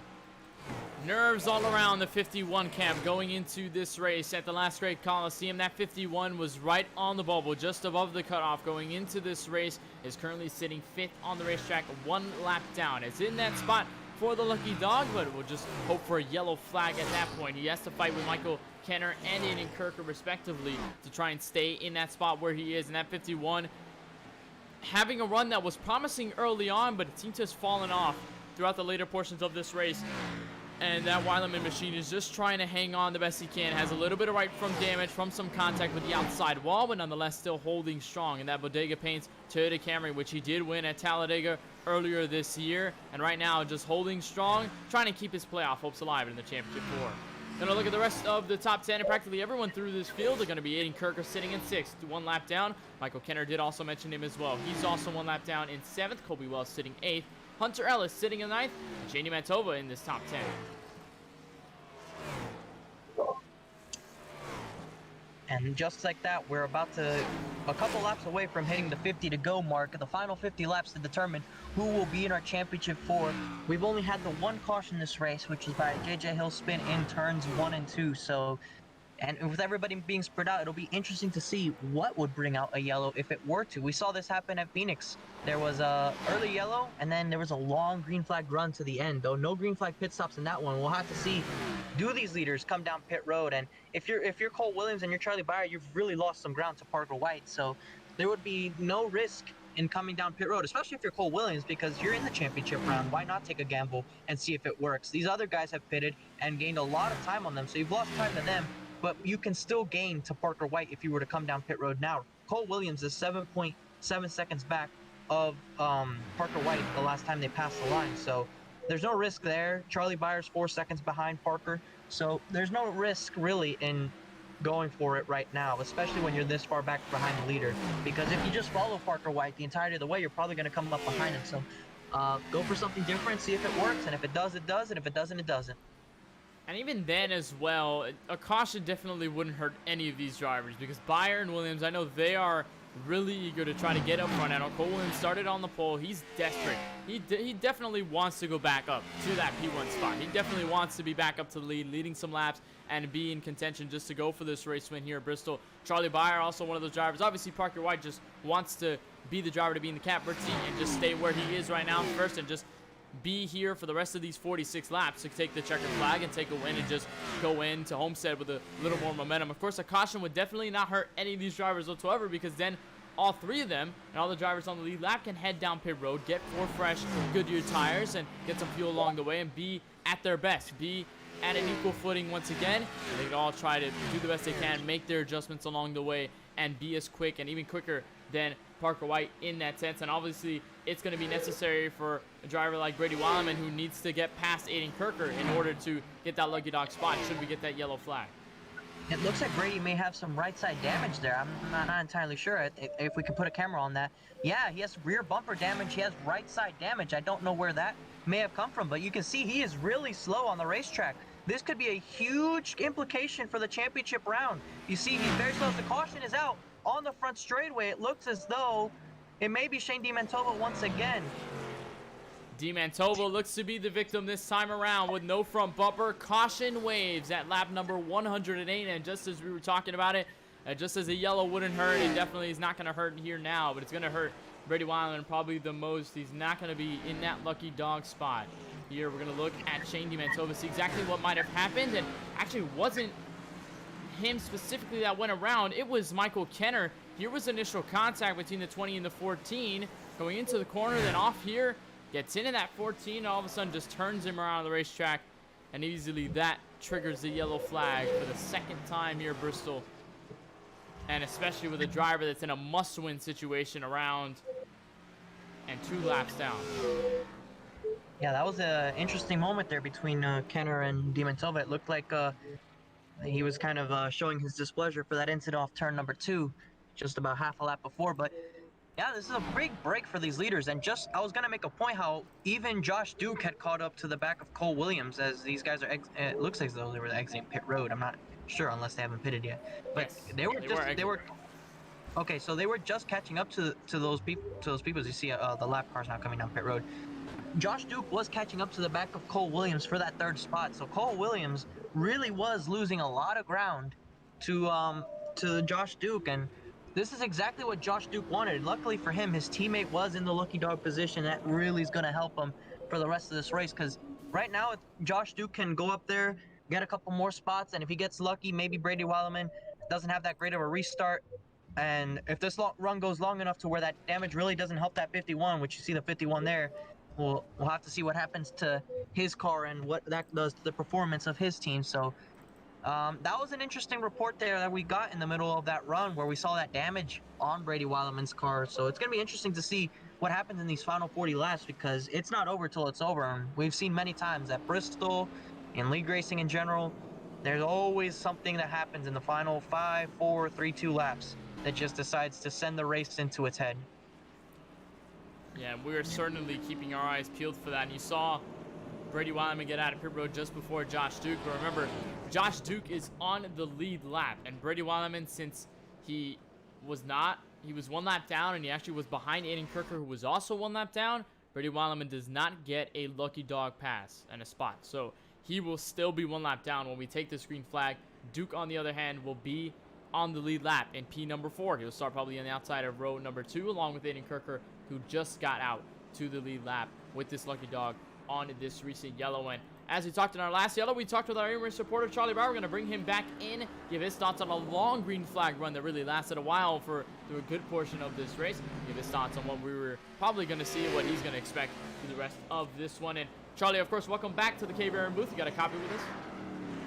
Nerves all around the 51 camp going into this race at the Last Great Coliseum. That 51 was right on the bubble, just above the cutoff going into this race. Is currently sitting 5th on the racetrack, 1 lap down. It's in that spot for the lucky dog, but we'll just hope for a yellow flag at that point. He has to fight with Michael Kenner and Aiden Kirker respectively to try and stay in that spot where he is. And that 51 having a run that was promising early on, but it seemed to have fallen off throughout the later portions of this race. And that Weileman machine is just trying to hang on the best he can. Has a little bit of right from damage from some contact with the outside wall, but nonetheless still holding strong. And that Bodega Paints Toyota Camry, which he did win at Talladega earlier this year. And right now just holding strong, trying to keep his playoff hopes alive in the Championship 4. Gonna look at the rest of the top 10, and practically everyone through this field are gonna be Aiden Kirker sitting in 6th, 1 lap down. Michael Kenner did also mention him as well. He's also 1 lap down in 7th. Colby Wells sitting 8th. Hunter Ellis sitting in 9th. And Shady Mantova in this top 10. And just like that, we're about to a couple laps away from hitting the 50 to go mark. The final 50 laps to determine who will be in our Championship 4. We've only had the 1 caution this race, which is by JJ Hill spin in turns 1 and 2. So, and with everybody being spread out, it'll be interesting to see what would bring out a yellow if it were to. We saw this happen at Phoenix. There was a early yellow, and then there was a long green flag run to the end. Though no green flag pit stops in that one. We'll have to see, do these leaders come down pit road? And if you're Cole Williams and you're Charlie Baier, you've really lost some ground to Parker White. So there would be no risk in coming down pit road, especially if you're Cole Williams, because you're in the championship round. Why not take a gamble and see if it works? These other guys have pitted and gained a lot of time on them, so you've lost time to them, but you can still gain to Parker White if you were to come down pit road now. Cole Williams is 7.7 seconds back of Parker White the last time they passed the line, so there's no risk there. Charlie Baier's 4 seconds behind Parker, so there's no risk really in going for it right now, especially when you're this far back behind the leader, because if you just follow Parker White the entirety of the way, you're probably going to come up behind him. So go for something different, see if it works, and if it does, it does, and if it doesn't, it doesn't. And even then as well, a caution definitely wouldn't hurt any of these drivers, because Baier and Williams, I know they are really eager to try to get up front. I know Cole Williams started on the pole. He's desperate. He definitely wants to go back up to that P1 spot. He definitely wants to be back up to the lead, leading some laps, and be in contention just to go for this race win here at Bristol. Charlie Baier, also one of those drivers. Obviously, Parker White just wants to be the driver to be in the catbird seat and just stay where he is right now first, and just be here for the rest of these 46 laps to take the checkered flag and take a win and just go into Homestead with a little more momentum. Of course, a caution would definitely not hurt any of these drivers whatsoever, because then all 3 of them and all the drivers on the lead lap can head down pit road, get 4 fresh Goodyear tires, and get some fuel along the way and be at their best, be at an equal footing once again. And they can all try to do the best they can, make their adjustments along the way, and be as quick and even quicker than Parker White in that sense. And obviously, it's going to be necessary for a driver like Brady Weileman, who needs to get past Aiden Kirker in order to get that lucky dog spot should we get that yellow flag. It looks like Brady may have some right side damage there. I'm not entirely sure if we can put a camera on that. Yeah, he has rear bumper damage. He has right side damage. I don't know where that may have come from, but you can see he is really slow on the racetrack. This could be a huge implication for the championship round. You see, he's very slow. The caution is out on the front straightaway. It looks as though it may be Shane DiMantova once again. DiMantova looks to be the victim this time around with no front bumper. Caution waves at lap number 108, and just as we were talking about it, just as a yellow wouldn't hurt, it definitely is not going to hurt here now, but it's going to hurt Brady Weileman probably the most. He's not going to be in that lucky dog spot. Here we're going to look at Shane DiMantova, see exactly what might have happened, and actually wasn't him specifically that went around. It was Michael Kenner. Here was initial contact between the 20 and the 14, going into the corner, then off here, gets into that 14, and all of a sudden just turns him around the racetrack, and easily that triggers the yellow flag for the 2nd time here at Bristol. And especially with a driver that's in a must-win situation around and 2 laps down. Yeah, that was an interesting moment there between Kenner and DiMantova. It looked like he was kind of showing his displeasure for that incident off turn number 2, just about half a lap before. But yeah, this is a big break for these leaders. And just, I was going to make a point how even Josh Duke had caught up to the back of Cole Williams, as these guys are, it looks as though they were exiting pit road. I'm not sure unless they haven't pitted yet. But yes, they were okay, so they were just catching up to those people. As you see, the lap cars now coming down pit road. Josh Duke was catching up to the back of Cole Williams for that third spot. So Cole Williams really was losing a lot of ground to Josh Duke, and this is exactly what Josh Duke wanted. Luckily for him, his teammate was in the lucky dog position. That really is going to help him for the rest of this race, because right now, if Josh Duke can go up there, get a couple more spots, and if he gets lucky, maybe Brady Weileman doesn't have that great of a restart. And if this run goes long enough to where that damage really doesn't help that 51, which you see the 51 there, we'll have to see what happens to his car and what that does to the performance of his team. So that was an interesting report there that we got in the middle of that run where we saw that damage on Brady Weileman's car. So it's going to be interesting to see what happens in these final 40 laps, because it's not over till it's over. And we've seen many times at Bristol, in league racing in general, there's always something that happens in the final 5, 4, 3, 2 laps that just decides to send the race into its head. Yeah, we're certainly keeping our eyes peeled for that. And you saw Brady Weileman get out of pit road just before Josh Duke. But remember, Josh Duke is on the lead lap. And Brady Weileman, since he was 1 lap down, and he actually was behind Aiden Kirker, who was also 1 lap down, Brady Weileman does not get a lucky dog pass and a spot. So he will still be 1 lap down when we take this green flag. Duke, on the other hand, will be on the lead lap in P number 4. He'll start probably on the outside of row number 2, along with Aiden Kirker, who just got out to the lead lap with this lucky dog on this recent yellow. And as we talked in our last yellow, we talked with our race reporter Charlie Baier. We're going to bring him back in, give his thoughts on a long green flag run that really lasted a while through a good portion of this race. Give his thoughts on what we were probably going to see, what he's going to expect through the rest of this one. And Charlie, of course, welcome back to the KBRN booth. You got a copy with us?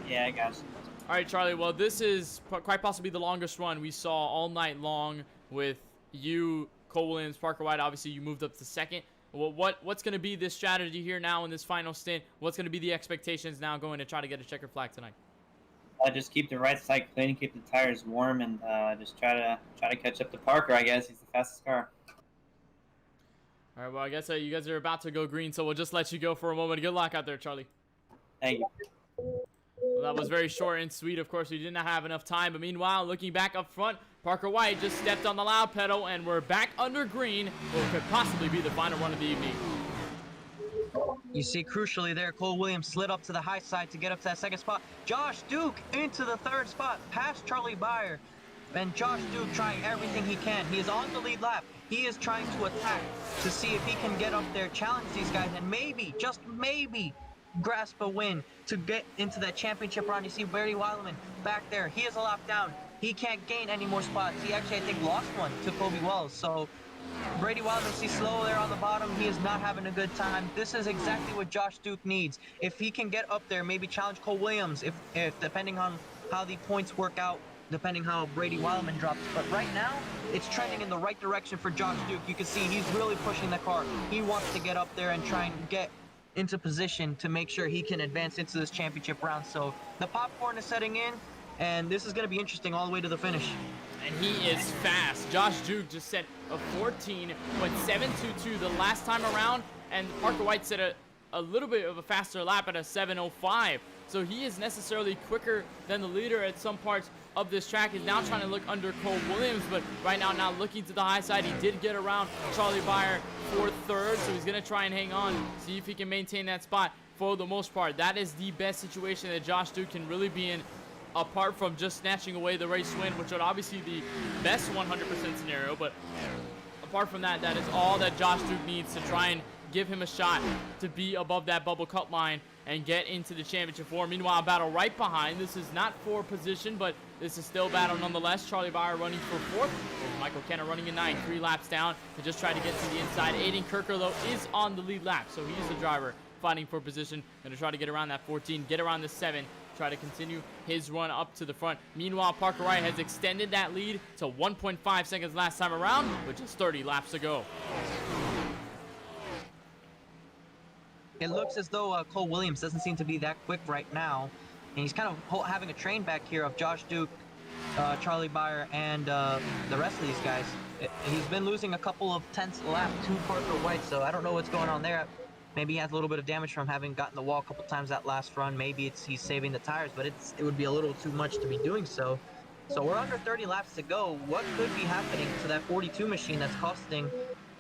Yeah, I got you. All right, Charlie. Well, this is quite possibly the longest run we saw all night long with you, Cole Williams, Parker White. Obviously, you moved up to second. Well, what's going to be this strategy here now in this final stint? What's going to be the expectations now going to try to get a checkered flag tonight? Just keep the right side clean, keep the tires warm, and just try to catch up to Parker. I guess he's the fastest car. All right. Well, I guess you guys are about to go green, so we'll just let you go for a moment. Good luck out there, Charlie. Thank you. Well, that was very short and sweet. Of course, we did not have enough time. But meanwhile, looking back up front, Parker White just stepped on the loud pedal, and we're back under green. What could possibly be the final run of the evening. You see, crucially there, Cole Williams slid up to the high side to get up to that second spot. Josh Duke into the third spot, past Charlie Baier. And Josh Duke trying everything he can. He is on the lead lap. He is trying to attack to see if he can get up there, challenge these guys, and maybe, just maybe, grasp a win to get into that championship round. You see Brady Weileman back there. He is a lap down. He can't gain any more spots. He actually, I think, lost one to Kobe Wells. So Brady Weileman, see slow there on the bottom. He is not having a good time. This is exactly what Josh Duke needs. If he can get up there, maybe challenge Cole Williams, if depending on how the points work out, depending how Brady Weileman drops. But right now, it's trending in the right direction for Josh Duke. You can see he's really pushing the car. He wants to get up there and try and get into position to make sure he can advance into this championship round. So the popcorn is setting in, and this is going to be interesting all the way to the finish. And he is fast. Josh Duke just set a 14.722 the last time around, and Parker White set a little bit of a faster lap at a 7:05. So he is necessarily quicker than the leader at some parts of this track. He's now trying to look under Cole Williams, but right now not looking to the high side. He did get around Charlie Baier for third, so he's going to try and hang on, see if he can maintain that spot for the most part. That is the best situation that Josh Duke can really be in, apart from just snatching away the race win, which would obviously be the best 100% scenario. But apart from that, that is all that Josh Duke needs to try and give him a shot to be above that bubble cut line and get into the championship four. Meanwhile, battle right behind. This is not for position, but this is still battle nonetheless. Charlie Baier running for fourth. There's Michael Kenner running in ninth, 3 laps down to just try to get to the inside. Aiden Kirker, though, is on the lead lap, so he's the driver fighting for position. Going to try to get around that 14, get around the 7, try to continue his run up to the front. Meanwhile, Parker White has extended that lead to 1.5 seconds last time around, which is 30 laps to go. It looks as though Cole Williams doesn't seem to be that quick right now. And he's kind of having a train back here of Josh Duke, Charlie Baier, and the rest of these guys. He's been losing a couple of tenths a lap to Parker White, so I don't know what's going on there. Maybe he has a little bit of damage from having gotten the wall a couple times that last run. Maybe he's saving the tires, but it would be a little too much to be doing so. So we're under 30 laps to go. What could be happening to that 42 machine that's costing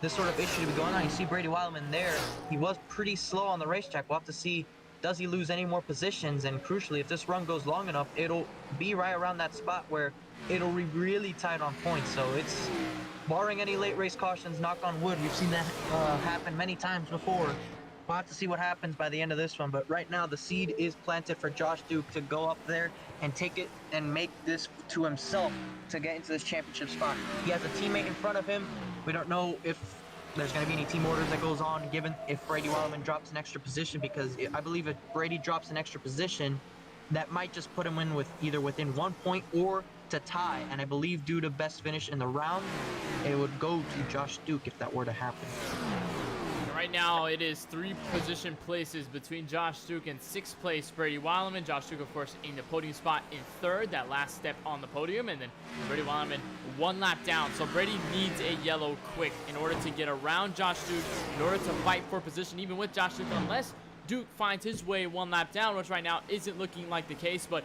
this sort of issue to be going on. You see Brady Wildman there. He was pretty slow on the racetrack. We'll have to see, does he lose any more positions? And crucially, if this run goes long enough, it'll be right around that spot where it'll be really tight on points. So it's, barring any late race cautions, knock on wood, we've seen that happen many times before. We'll have to see what happens by the end of this one, but right now the seed is planted for Josh Duke to go up there and take it and make this to himself to get into this championship spot. He has a teammate in front of him. We don't know if there's going to be any team orders that goes on, given if Brady Wildman drops an extra position, because I believe if Brady drops an extra position, that might just put him in with either within 1 point or to tie, and I believe due to best finish in the round, it would go to Josh Duke if that were to happen. Right now, it is 3 position places between Josh Duke and 6th place Brady Wildman. Josh Duke, of course, in the podium spot in 3rd, that last step on the podium, and then Brady Wildman 1 lap down. So Brady needs a yellow quick in order to get around Josh Duke, in order to fight for position, even with Josh Duke, unless Duke finds his way 1 lap down, which right now isn't looking like the case. But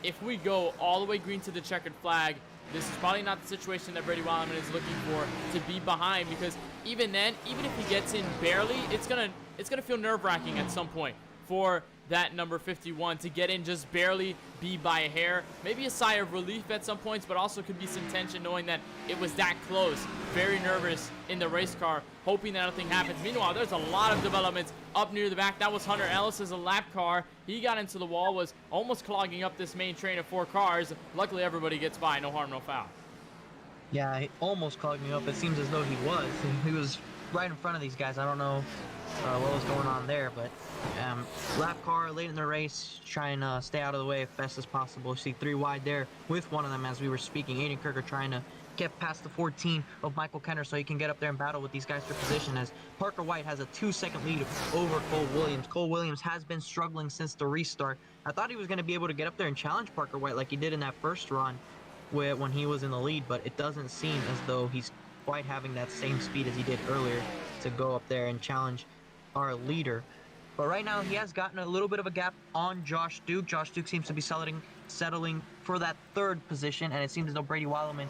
if we go all the way green to the checkered flag, this is probably not the situation that Brady Wildman is looking for, to be behind, because even then, even if he gets in barely, it's gonna feel nerve-wracking at some point for that number 51 to get in just barely, be by a hair. Maybe a sigh of relief at some points, but also could be some tension knowing that it was that close. Very nervous in the race car, hoping that nothing happens. Meanwhile, there's a lot of developments up near the back. That was Hunter Ellis's lap car. He got into the wall, was almost clogging up this main train of 4 cars. Luckily, everybody gets by. No harm, no foul. Yeah, he almost clogged me up. It seems as though he was. He was right in front of these guys. I don't know what was going on there, but lap car late in the race, trying to stay out of the way as best as possible. See 3 wide there with one of them as we were speaking. Aiden Kirker trying to get past the 14 of Michael Kenner so he can get up there and battle with these guys for position, as Parker White has a 2-second lead over Cole Williams. Cole Williams has been struggling since the restart. I thought he was going to be able to get up there and challenge Parker White like he did in that first run when he was in the lead, but it doesn't seem as though he's quite having that same speed as he did earlier to go up there and challenge our leader. But right now he has gotten a little bit of a gap on Josh Duke. Josh Duke seems to be settling for that 3rd position, and it seems as though Brady Wildman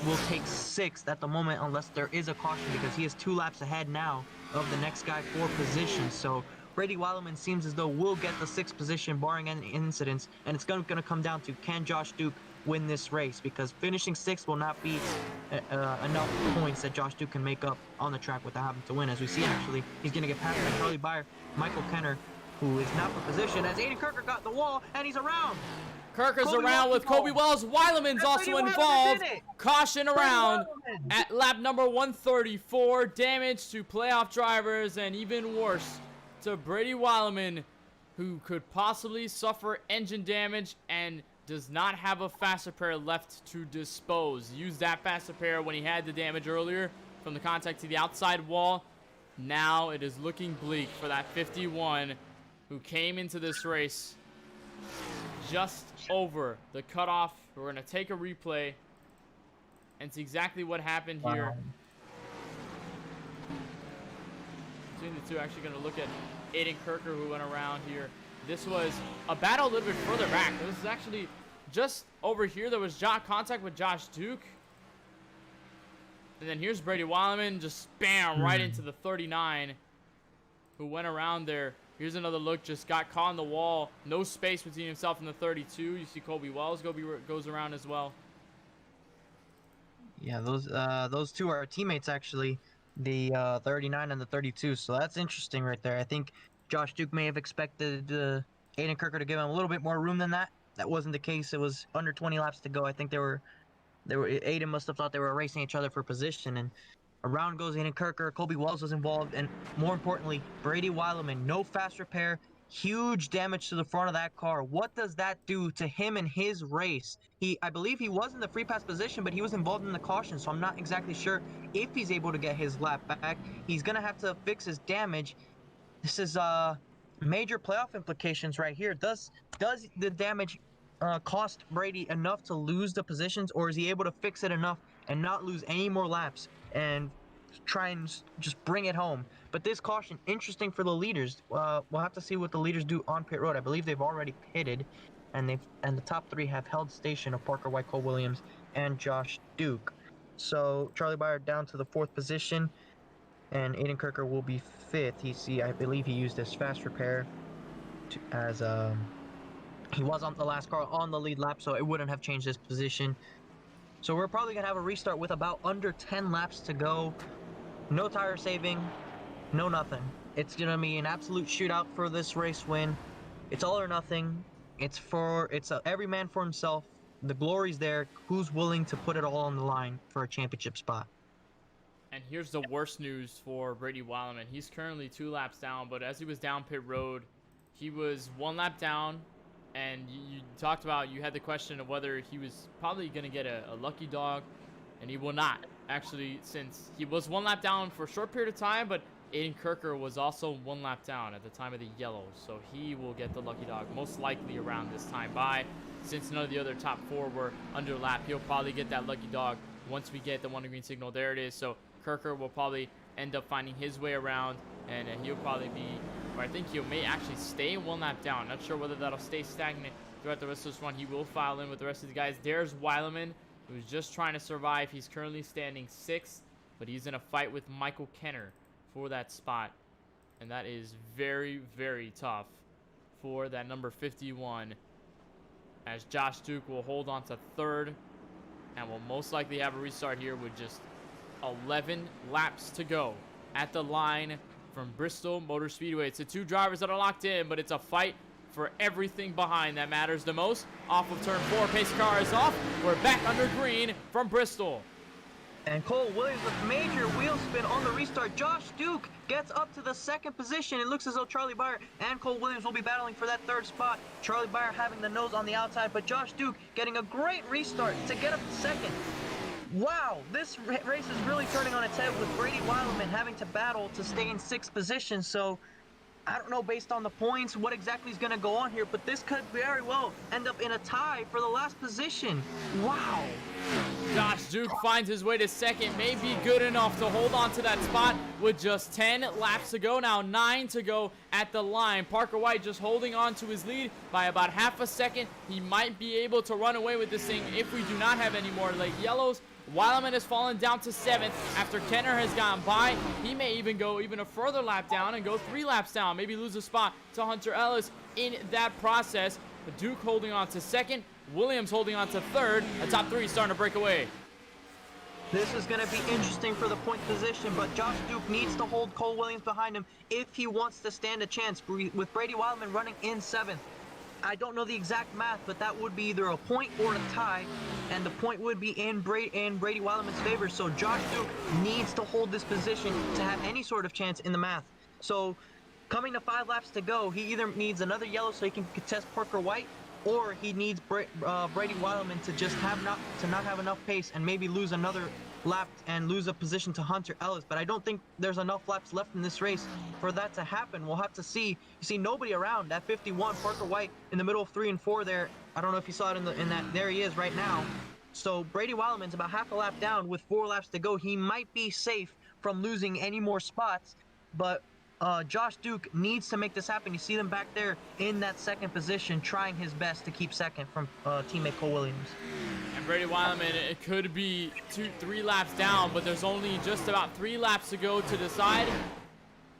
will take 6th at the moment unless there is a caution, because he is 2 laps ahead now of the next guy for position. So Brady Wildman seems as though we'll get the 6th position barring any incidents, and it's going to come down to, can Josh Duke win this race, because finishing 6th will not be enough points that Josh Duke can make up on the track without having to win. As we see, actually, he's going to get passed by Charlie Baier, Michael Kenner, who is not for position, as Aiden Kirker got the wall, and he's around. Kirker's around with Kobe Wells. Wildman's also involved. Caution around at lap number 134. Damage to playoff drivers, and even worse to Brady Wildman, who could possibly suffer engine damage and does not have a fast repair left to dispose. Used that fast repair when he had the damage earlier from the contact to the outside wall. Now it is looking bleak for that 51 who came into this race just over the cutoff. We're going to take a replay and see exactly what happened here. Between the two, actually going to look at Aiden Kirker, who went around here. This was a battle a little bit further back. This is actually just over here. There was contact with Josh Duke. And then here's Brady Wildman, just bam, right into the 39 who went around there. Here's another look, just got caught on the wall. No space between himself and the 32. You see Kobe Wells goes around as well. Yeah, those two are teammates, actually, the 39 and the 32. So that's interesting right there. I think Josh Duke may have expected Aiden Kirker to give him a little bit more room than that. That wasn't the case. It was under 20 laps to go. I think Aiden must have thought they were racing each other for position, and around goes Aiden Kirker. Kobe Wells was involved, and more importantly, Brady Wildman, no fast repair, huge damage to the front of that car. What does that do to him in his race? I believe he was in the free pass position, but he was involved in the caution, so I'm not exactly sure if he's able to get his lap back. He's gonna have to fix his damage. This is major playoff implications right here. Does the damage cost Brady enough to lose the positions, or is he able to fix it enough and not lose any more laps and try and just bring it home? But this caution, interesting for the leaders. We'll have to see what the leaders do on pit road. I believe they've already pitted, and the top 3 have held station of Parker White, Cole Williams, and Josh Duke. So Charlie Baier down to the 4th position. and Aiden Kirker will be 5th. I believe he used his fast repair as he was on the last car on the lead lap, so it wouldn't have changed his position. So we're probably gonna have a restart with about under 10 laps to go. No tire saving, no nothing. It's gonna be an absolute shootout for this race win. It's all or nothing. It's every man for himself. The glory's there. Who's willing to put it all on the line for a championship spot? And here's the worst news for Brady Weileman. He's currently 2 laps down, but as he was down pit road, he was 1 lap down, and you talked about, you had the question of whether he was probably going to get a lucky dog, and he will not. Actually, since he was 1 lap down for a short period of time, but Aiden Kirker was also 1 lap down at the time of the yellow, so he will get the lucky dog most likely around this time by. Since none of the other top 4 were under lap, he'll probably get that lucky dog once we get the 1 green signal. There it is. So Kirker will probably end up finding his way around, and he'll probably be, or I think he may actually stay 1 lap down. Not sure whether that'll stay stagnant throughout the rest of this run. He will file in with the rest of the guys. There's Weileman, who's just trying to survive. He's currently standing 6th, but he's in a fight with Michael Kenner for that spot, and that is very, very tough for that number 51, as Josh Duke will hold on to 3rd and will most likely have a restart here with just 11 laps to go at the line from Bristol Motor Speedway. It's the 2 drivers that are locked in, but it's a fight for everything behind that matters the most. Off of turn 4, pace car is off. We're back under green from Bristol. And Cole Williams with major wheel spin on the restart. Josh Duke gets up to the 2nd position. It looks as though Charlie Baier and Cole Williams will be battling for that 3rd spot. Charlie Baier having the nose on the outside, but Josh Duke getting a great restart to get up to 2nd. Wow, this race is really turning on its head with Brady Weileman having to battle to stay in 6th position. So I don't know, based on the points, what exactly is going to go on here, but this could very well end up in a tie for the last position. Wow. Josh Duke finds his way to 2nd, may be good enough to hold on to that spot with just 10 laps to go. Now 9 to go at the line. Parker White just holding on to his lead by about half a second. He might be able to run away with this thing if we do not have any more late yellows. Weileman has fallen down to 7th after Kenner has gone by. He may even go even a further lap down and go 3 laps down, maybe lose a spot to Hunter Ellis in that process. But Duke holding on to 2nd, Williams holding on to 3rd. The top 3 starting to break away. This is going to be interesting for the point position, but Josh Duke needs to hold Cole Williams behind him if he wants to stand a chance with Brady Weileman running in 7th. I don't know the exact math, but that would be either a point or a tie, and the point would be in Brady Weileman's favor. So Josh Duke needs to hold this position to have any sort of chance in the math. So coming to 5 laps to go, he either needs another yellow so he can contest Parker White, or he needs Brady Weileman to just not have enough pace and maybe lose another lap and lose a position to Hunter Ellis. But I don't think there's enough laps left in this race for that to happen. We'll have to see. You see nobody around at 51. Parker White in the middle of 3 and 4 there. I don't know if you saw it in that. There he is right now. So Brady Weileman's about half a lap down with 4 laps to go. He might be safe from losing any more spots, but Josh Duke needs to make this happen. You see them back there in that 2nd position, trying his best to keep 2nd from teammate Cole Williams. And Brady Weileman, it could be 2-3 laps down, but there's only just about 3 laps to go to decide.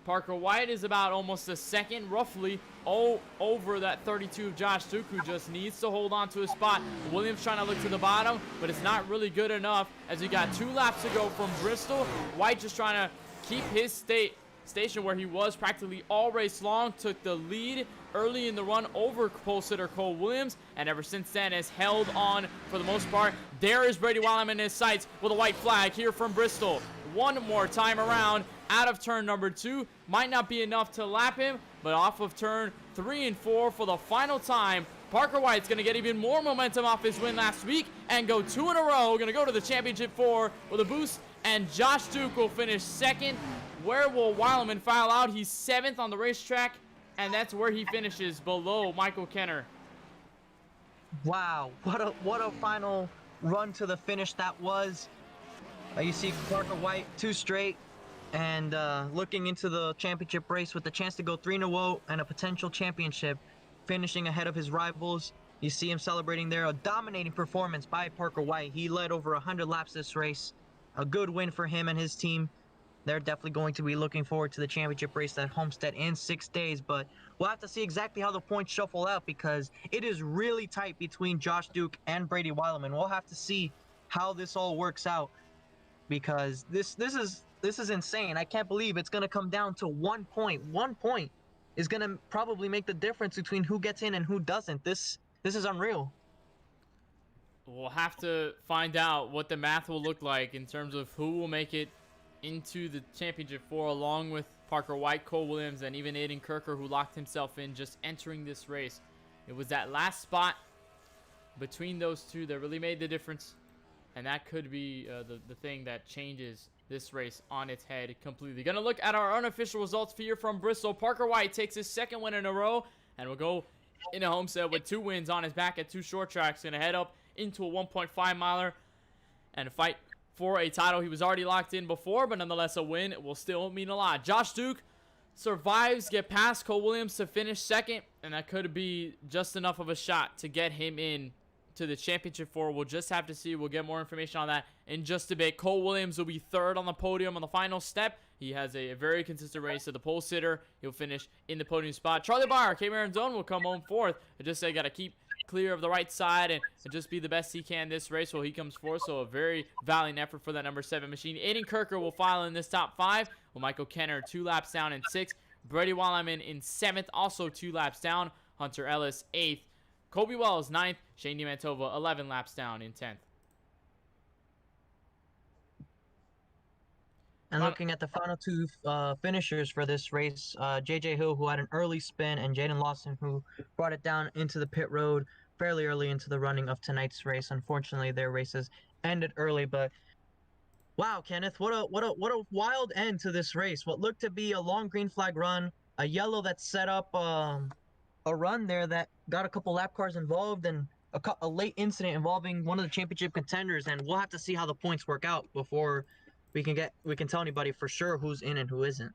Parker White is about almost a second, roughly, over that 32 of Josh Duke, who just needs to hold on to his spot. Williams trying to look to the bottom, but it's not really good enough as we got 2 laps to go from Bristol. White just trying to keep his station where he was practically all race long, took the lead early in the run over pole sitter Cole Williams, and ever since then has held on for the most part. There is Brady Weileman in his sights with a white flag here from Bristol. One more time around out of turn number 2. Might not be enough to lap him, but off of turn 3 and 4 for the final time. Parker White's going to get even more momentum off his win last week and go 2 in a row. Going to go to the championship 4 with a boost, and Josh Duke will finish 2nd. Where will Weileman file out? He's 7th on the racetrack, and that's where he finishes, below Michael Kenner. Wow, what a final run to the finish that was. You see Parker White 2 straight, and looking into the championship race with a chance to go 3 in a row and a potential championship, finishing ahead of his rivals. You see him celebrating there. A dominating performance by Parker White. He led over 100 laps this race. A good win for him and his team. they're definitely going to be looking forward to the championship race at Homestead in 6 days. But we'll have to see exactly how the points shuffle out because it is really tight between Josh Duke and Brady Weileman. We'll have to see how this all works out because this is insane. I can't believe it's going to come down to 1 point. 1 point is going to probably make the difference between who gets in and who doesn't. This is unreal. We'll have to find out what the math will look like in terms of who will make it into the championship four, along with Parker White, Cole Williams, and even Aiden Kirker, who locked himself in just entering this race. It was that last spot between those two that really made the difference, and that could be the thing that changes this race on its head completely. Gonna look at our unofficial results here from Bristol. Parker White takes his second win in a row, and will go into Homestead with 2 wins on his back at 2 short tracks. Gonna head up into a 1.5 miler and fight for a title. He was already locked in before, but nonetheless a win will still mean a lot. Josh Duke survives, get past Cole Williams to finish second, and that could be just enough of a shot to get him in to the championship four. We'll just have to see. We'll get more information on that in just a bit. Cole Williams will be third on the podium on the final step. He has a very consistent race to the pole sitter. He'll finish in the podium spot. Charlie Baier, KBRN Zone, will come home fourth. I just say got to keep clear of the right side and just be the best he can this race while he comes fourth. So a very valiant effort for that number 7 machine. Aiden Kirker will file in this top 5, with Michael Kenner 2 laps down in 6th. Brady Weileman in 7th, also 2 laps down. Hunter Ellis 8th. Kobe Wells 9th. Shane DiMantova 11 laps down in 10th. And looking at the final 2 finishers for this race, JJ Hill, who had an early spin, and Jaden Lawson, who brought it down into the pit road fairly early into the running of tonight's race. Unfortunately, their races ended early, but wow, Kenneth, what a wild end to this race. What looked to be a long green flag run, a yellow that set up a run there that got a couple lap cars involved, and a late incident involving one of the championship contenders. And we'll have to see how the points work out before we can tell anybody for sure who's in and who isn't.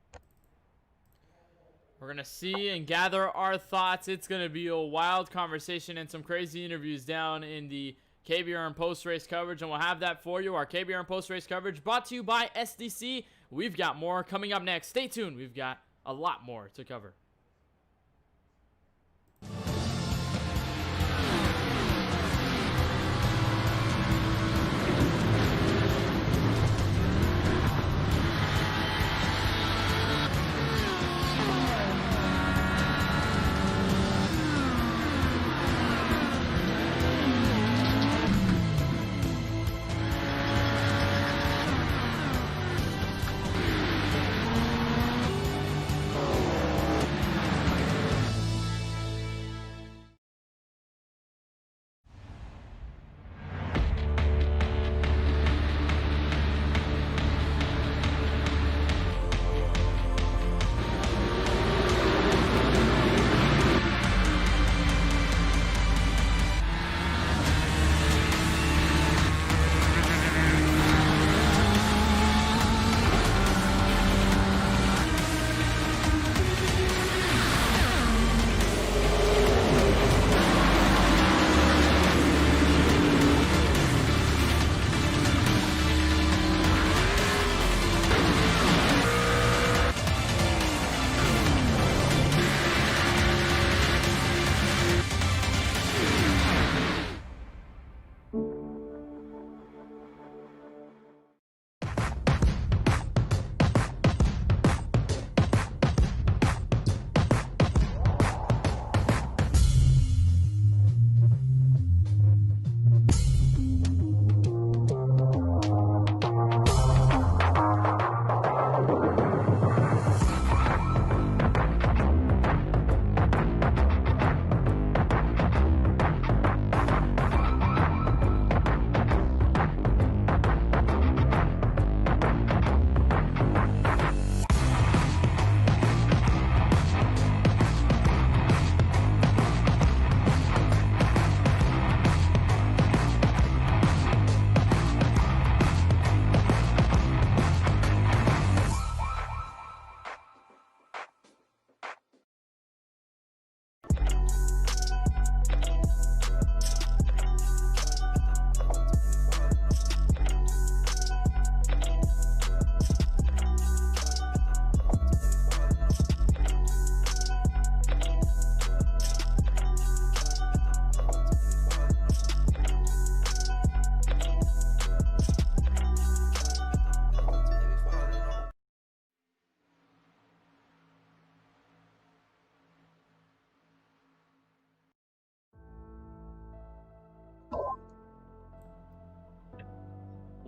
We're going to see and gather our thoughts. It's going to be a wild conversation and some crazy interviews down in the KBRN post-race coverage, and we'll have that for you. Our KBRN post-race coverage brought to you by SDC. We've got more coming up next. Stay tuned. We've got a lot more to cover.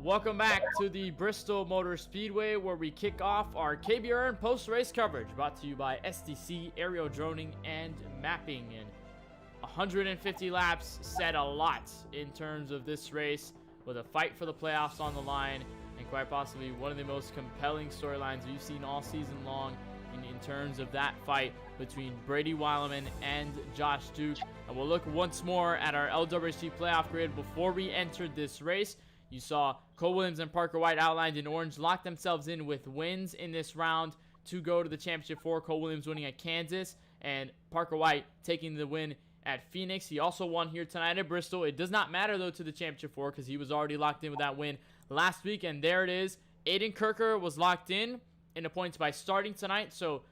Welcome back to the Bristol Motor Speedway, where we kick off our KBRN post-race coverage, brought to you by SDC Aerial Droning and Mapping. And 150 laps said a lot in terms of this race, with a fight for the playoffs on the line, and quite possibly one of the most compelling storylines we've seen all season long in terms of that fight between Brady Weileman and Josh Duke. And we'll look once more at our LWRC playoff grid before we entered this race. You saw Cole Williams and Parker White outlined in orange lock themselves in with wins in this round to go to the championship 4. Cole Williams winning at Kansas and Parker White taking the win at Phoenix. He also won here tonight at Bristol. It does not matter, though, to the championship 4 because he was already locked in with that win last week. And there it is. Aiden Kirker was locked in the points by starting tonight. So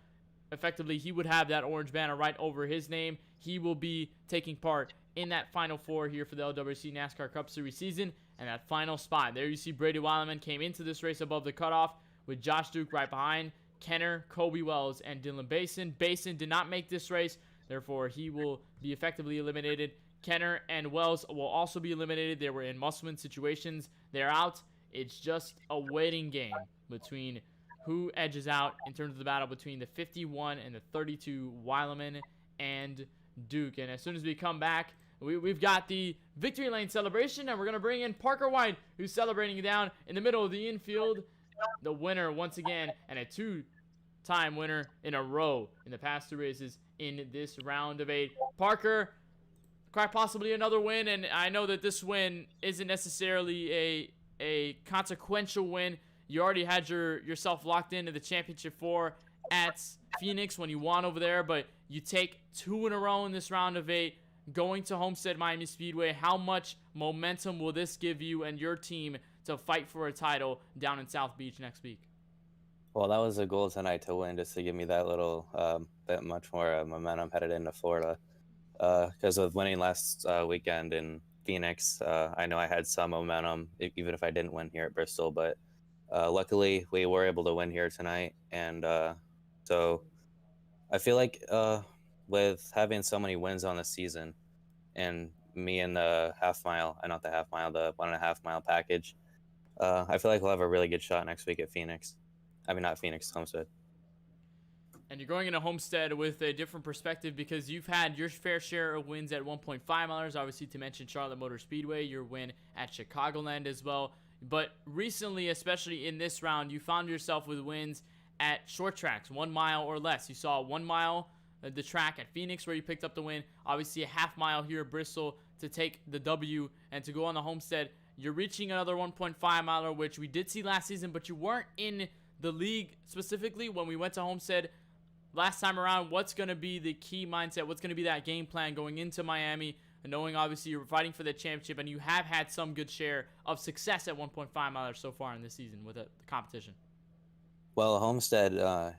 effectively, he would have that orange banner right over his name. He will be taking part in that Final 4 here for the LWRC NASCAR Cup Series season. And that final spot, there you see Brady Weileman came into this race above the cutoff with Josh Duke right behind, Kenner, Kobe Wells, and Dylan Basin. Basin did not make this race, therefore he will be effectively eliminated. Kenner and Wells will also be eliminated. They were in must-win situations. They're out. It's just a waiting game between who edges out in terms of the battle between the 51 and the 32 Weileman and Duke. And as soon as we come back, we've got the victory lane celebration, and we're going to bring in Parker White, who's celebrating down in the middle of the infield. The winner once again, and a two-time winner in a row in the past 2 races in this round of 8. Parker, quite possibly another win, and I know that this win isn't necessarily a consequential win. You already had yourself locked into the championship 4 at Phoenix when you won over there, but you take 2 in a row in this round of 8. Going to Homestead Miami Speedway, how much momentum will this give you and your team to fight for a title down in South Beach next week? Well, that was a goal tonight to win, just to give me that little bit much more momentum headed into Florida. Because with winning last weekend in Phoenix, I know I had some momentum, even if I didn't win here at Bristol. But luckily, we were able to win here tonight. And so I feel like with having so many wins on the season, and me in the half mile, not the half mile, the 1.5 mile package, I feel like we'll have a really good shot next week at Phoenix. I mean, not Phoenix, Homestead. And you're going into Homestead with a different perspective because you've had your fair share of wins at 1.5 milers, obviously to mention Charlotte Motor Speedway, your win at Chicagoland as well. But recently, especially in this round, you found yourself with wins at short tracks, 1 mile or less. You saw 1 mile the track at Phoenix where you picked up the win, obviously a half mile here at Bristol to take the W, and to go on the Homestead, you're reaching another 1.5 miler, which we did see last season, but you weren't in the league specifically when we went to Homestead last time around. What's going to be the key mindset? What's going to be that game plan going into Miami, and knowing obviously you're fighting for the championship and you have had some good share of success at 1.5 milers so far in this season with the competition? Well, Homestead,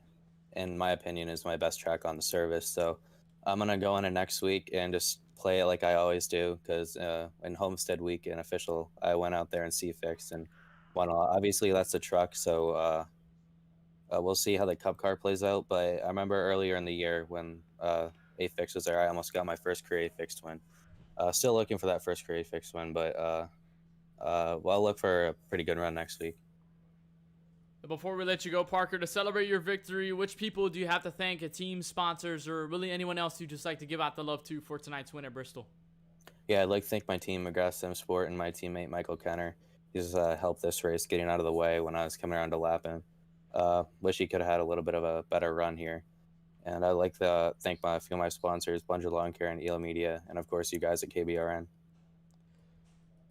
in my opinion, is my best track on the service. So I'm going to go in it next week and just play it like I always do, because in Homestead week in official, I went out there and C-fixed and won a lot. Obviously, that's the truck, so we'll see how the Cup car plays out. But I remember earlier in the year when A-Fix was there, I almost got my first career A-Fixed win. Still looking for that first career A-Fixed win, but I'll look for a pretty good run next week. Before we let you go, Parker, to celebrate your victory, which people do you have to thank, team sponsors, or really anyone else you'd just like to give out the love to for tonight's win at Bristol? Yeah, I'd like to thank my team, McGrath Sim Sport, and my teammate, Michael Kenner. He's helped this race getting out of the way when I was coming around to lap him. Wish he could have had a little bit of a better run here. And I'd like to thank a few of my sponsors, Plunger Lawn Care and EL Media, and of course you guys at KBRN.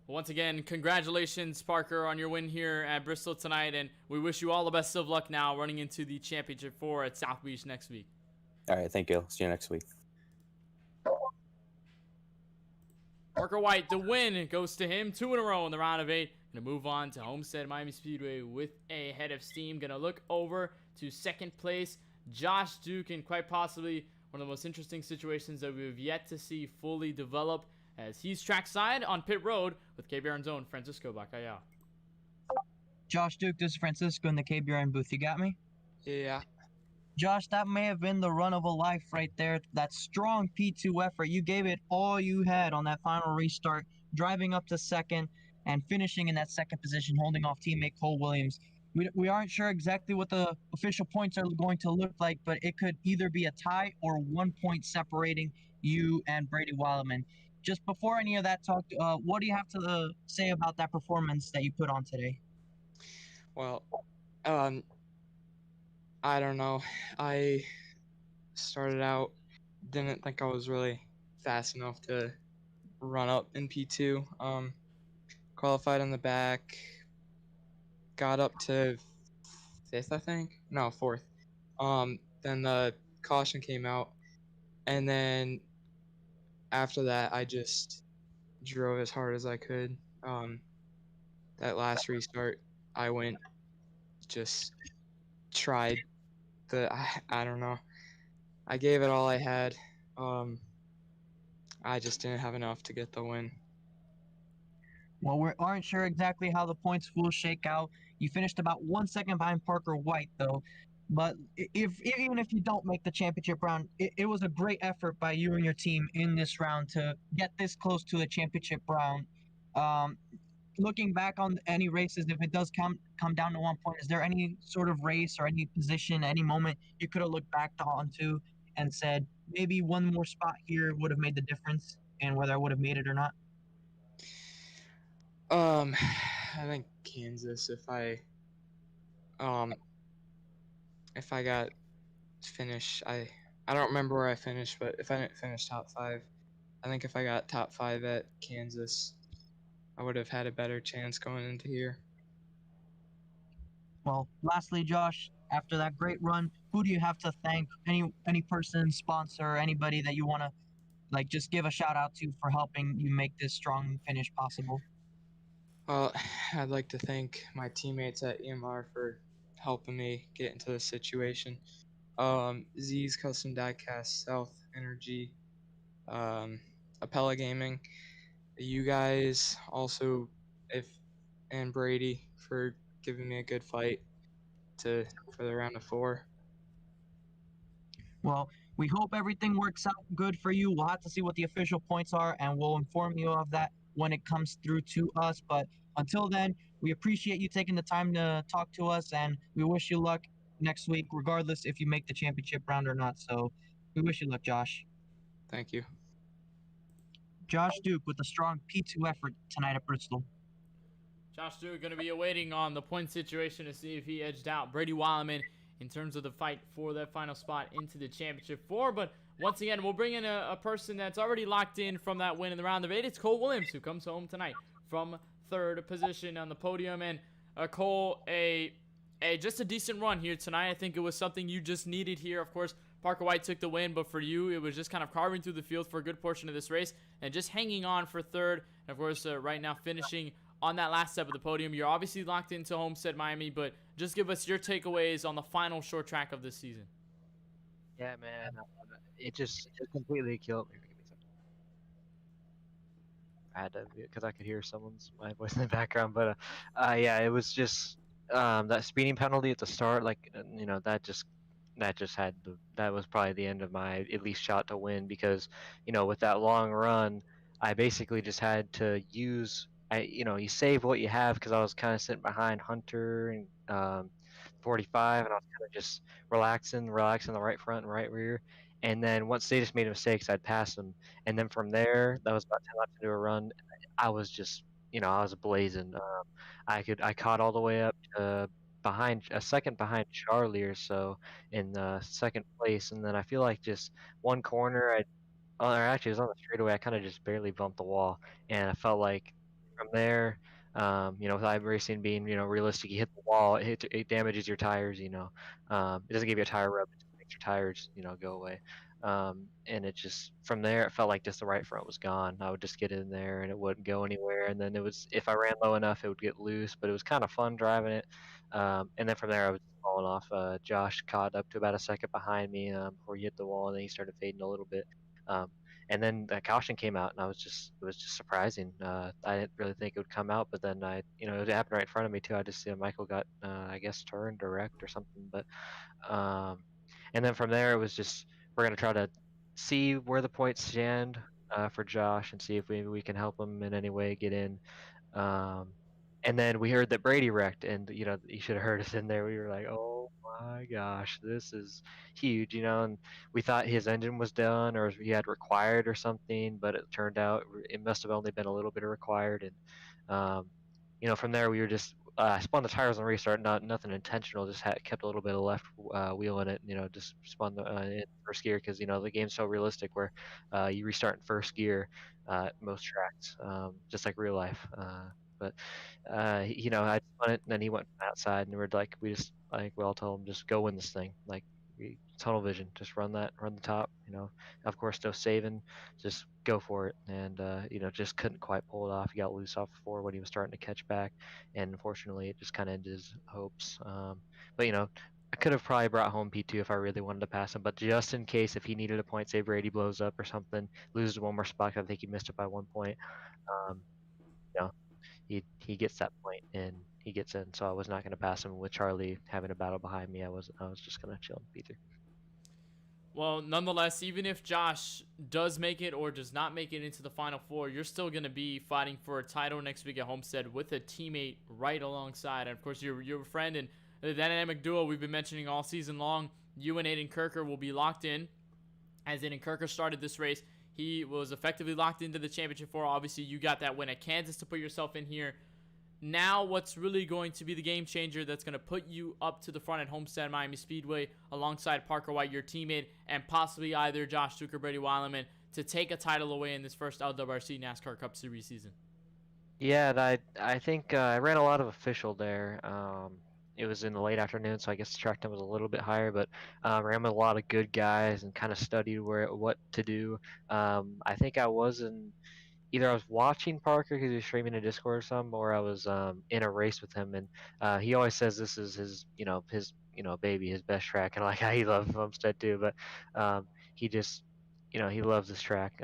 Once again, congratulations, Parker, on your win here at Bristol tonight, and we wish you all the best of luck now running into the Championship 4 at South Beach next week. All right, thank you. See you next week. Parker White, the win goes to him, 2 in a row in the round of 8. Going to move on to Homestead Miami Speedway with a head of steam. Going to look over to second place, Josh Duke, and quite possibly one of the most interesting situations that we've yet to see fully develop, as he's trackside on pit road with KBRN's own Francisco Bacallao. Josh Duke, this is Francisco in the KBRN booth. You got me? Yeah. Josh, that may have been the run of a life right there. That strong P2 effort. You gave it all you had on that final restart, driving up to second, and finishing in that second position, holding off teammate Cole Williams. We aren't sure exactly what the official points are going to look like, but it could either be a tie or 1 point separating you and Brady Wildman. Just before any of that talk, what do you have to say about that performance that you put on today? Well, I don't know. I started out, didn't think I was really fast enough to run up in P2. Qualified in the back, got up to 5th, I think. No, 4th. Then the caution came out, and then after that, I just drove as hard as I could. That last restart, I went, just tried I don't know. I gave it all I had. I just didn't have enough to get the win. Well, we aren't sure exactly how the points will shake out. You finished about 1 second behind Parker White, though. But even if you don't make the championship round, it was a great effort by you and your team in this round to get this close to a championship round. Looking back on any races, if it does come down to 1 point, is there any sort of race or any position, any moment you could have looked back onto and said maybe one more spot here would have made the difference, and whether I would have made it or not? I think Kansas. If I got finish, I don't remember where I finished, but if I didn't finish top 5, I think if I got top 5 at Kansas, I would have had a better chance going into here. Well, lastly, Josh, after that great run, who do you have to thank? Any person, sponsor, anybody that you want to just give a shout out to for helping you make this strong finish possible? Well, I'd like to thank my teammates at EMR for helping me get into this situation. Z's Custom Diecast, South Energy, Apella Gaming, you guys also, and Brady for giving me a good fight for the round of 4. Well, we hope everything works out good for you. We'll have to see what the official points are, and we'll inform you of that when it comes through to us. But until then, we appreciate you taking the time to talk to us, and we wish you luck next week, regardless if you make the championship round or not. So we wish you luck, Josh. Thank you. Josh Duke with a strong P2 effort tonight at Bristol. Josh Duke going to be awaiting on the point situation to see if he edged out Brady Wildman in terms of the fight for that final spot into the championship 4. But once again, we'll bring in a person that's already locked in from that win in the round of 8. It's Cole Williams, who comes home tonight from 3rd position on the podium. And Cole, just a decent run here tonight. I think it was something you just needed here. Of course, Parker White took the win, but for you, it was just kind of carving through the field for a good portion of this race and just hanging on for 3rd. And of course, right now finishing on that last step of the podium. You're obviously locked into Homestead Miami, but just give us your takeaways on the final short track of this season. Yeah, man, it completely killed me. I had to, because I could hear my voice in the background, but yeah, it was just that speeding penalty at the start, that was probably the end of my at least shot to win, because with that long run, I basically just had to use you save what you have, because I was kind of sitting behind Hunter and 45, and I was kind of just relaxing the right front and right rear. And then once they just made mistakes, I'd pass them. And then from there, that was about 10 laps into a run. I was just, I was blazing. I caught all the way up to a second behind Charlie or so in second place. And then I feel like just one corner, or actually it was on the straightaway, I kind of just barely bumped the wall. And I felt like from there, with iRacing being, realistic, you hit the wall, it damages your tires, it doesn't give you a tire rub, it just makes your tires, go away. And it just, from there, it felt like just the right front was gone. I would just get in there and it wouldn't go anywhere. And then if I ran low enough, it would get loose, but it was kind of fun driving it. And then from there, I was just falling off. Josh caught up to about a second behind me before he hit the wall, and then he started fading a little bit. And then the caution came out, and it was just surprising. I didn't really think it would come out, but then it happened right in front of me too. I just see Michael got, I guess, turned or wrecked or something. But, and then from there, it was just, we're gonna try to see where the points stand. for Josh and see if maybe we can help him in any way get in. Um, and then we heard that Brady wrecked, and you should have heard us in there. We were like, "Oh my gosh, this is huge," and we thought his engine was done or he had required or something, but it turned out it must have only been a little bit of required. And from there we were just spun the tires on restart, nothing intentional, just kept a little bit of left wheel in it, just spun in first gear because the game's so realistic where you restart in first gear at most tracks, just like real life. But I spun it, and then he went outside, and we just like we all told him just go win this thing, like tunnel vision, just run the top, of course no saving, just go for it. And just couldn't quite pull it off. He got loose off before when he was starting to catch back, and unfortunately it just kind of ended his hopes. But I could have probably brought home P2 if I really wanted to pass him, but just in case if he needed a point, say Brady blows up or something, loses one more spot, I think he missed it by 1 point. Um, you know, he gets that point and he gets in. So I was not going to pass him with Charlie having a battle behind me. I was just going to chill in P3. Well, nonetheless, even if Josh does make it or does not make it into the Final Four, you're still going to be fighting for a title next week at Homestead with a teammate right alongside. And, of course, your friend and the dynamic duo we've been mentioning all season long, you and Aiden Kirker will be locked in. As Aiden Kirker started this race, he was effectively locked into the championship four. Obviously, you got that win at Kansas to put yourself in here. Now, what's really going to be the game changer that's going to put you up to the front at Homestead Miami Speedway alongside Parker White, your teammate, and possibly either Josh Duke or Brady Weileman to take a title away in this first LWRC NASCAR Cup Series season? Yeah, I think I ran a lot of official there. It was in the late afternoon, so I guess the track time was a little bit higher, but ran with a lot of good guys and kind of studied what to do. I think I was either I was watching Parker because he was streaming a Discord or something, or I was in a race with him, and he always says this is his baby, his best track, and like he loves Homestead too, but he just he loves this track.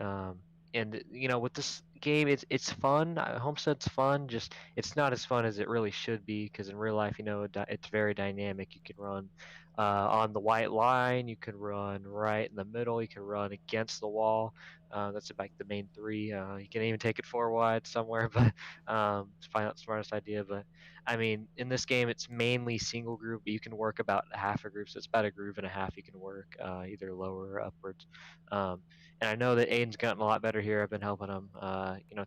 And with this game, it's fun. Homestead's fun, just it's not as fun as it really should be because in real life, it's very dynamic. You can run on the white line, you can run right in the middle, you can run against the wall. That's like the main three. You can even take it 4 wide somewhere, but it's probably not the smartest idea. But I mean, in this game, it's mainly single group. But you can work about half a group, so it's about a groove and a half you can work, either lower or upwards. And I know that Aiden's gotten a lot better here. I've been helping him,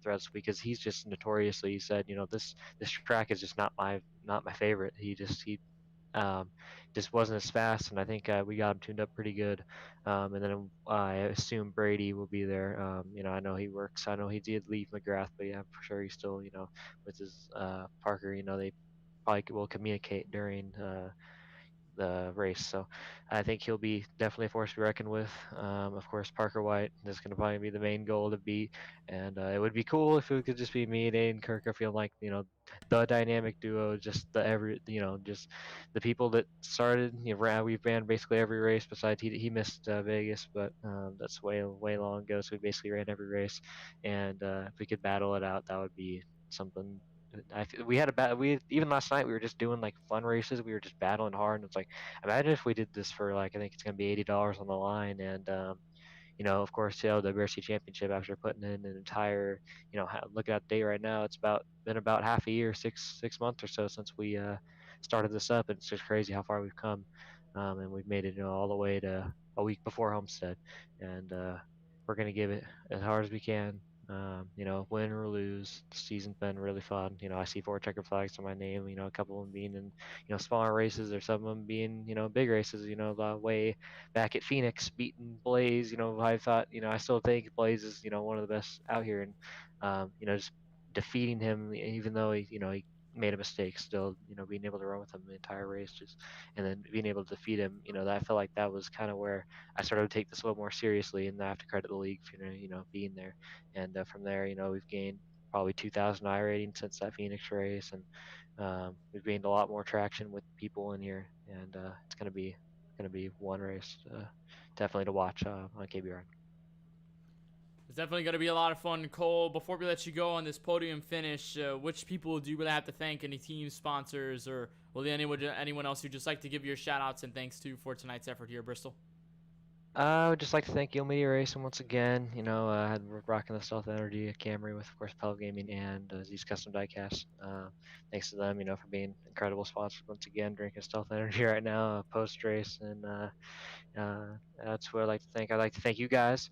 throughout this week because he's just notoriously. He said, this track is just not my favorite. Um, just wasn't as fast, and I think we got him tuned up pretty good. And then I assume Brady will be there. I know he works. I know he did leave McGrath, but yeah, for sure he's still, with his Parker. They probably will communicate during the race. So I think he'll be definitely a force to be reckoned with. Of course, Parker White is going to probably be the main goal to beat, and it would be cool if it could just be me and Aiden Kirk. I feel like the dynamic duo, just just the people that started. We've ran basically every race besides he missed Vegas, but that's way long ago. So we basically ran every race, and if we could battle it out, that would be something. We had even last night we were just doing like fun races. We were just battling hard, and it's like imagine if we did this for like I think it's gonna be $80 on the line, and of course, the WRC Championship after putting in an entire, looking at the date right now, it's been about half a year, six months or so since we started this up, and it's just crazy how far we've come, and we've made it, all the way to a week before Homestead, and we're gonna give it as hard as we can. Win or lose, the season's been really fun. I see 4 checker flags on my name. A couple of them being in, smaller races, or some of them being, big races. The way back at Phoenix, beating Blaze. I thought, I still think Blaze is, one of the best out here, and just defeating him, even though he made a mistake, still, being able to run with him the entire race, and then being able to defeat him, that I felt like that was kind of where I started to take this a little more seriously, and I have to credit the league for being there. And from there, we've gained probably 2,000 iRating since that Phoenix race, and we've gained a lot more traction with people in here, and it's gonna be one race definitely to watch on KBRN. It's definitely going to be a lot of fun. Cole, before we let you go on this podium finish, which people do you really have to thank? Any team sponsors, or will anyone else you'd just like to give your shout outs and thanks to for tonight's effort here at Bristol? I would just like to thank Yo Media Racing once again. You know, I had rocking the Stealth Energy Camry with, of course, Pell Gaming and Z's Custom Diecast. Thanks to them, you know, for being incredible sponsors once again. Drinking Stealth Energy right now, post race, and uh, that's what I'd like to thank. I'd like to thank you guys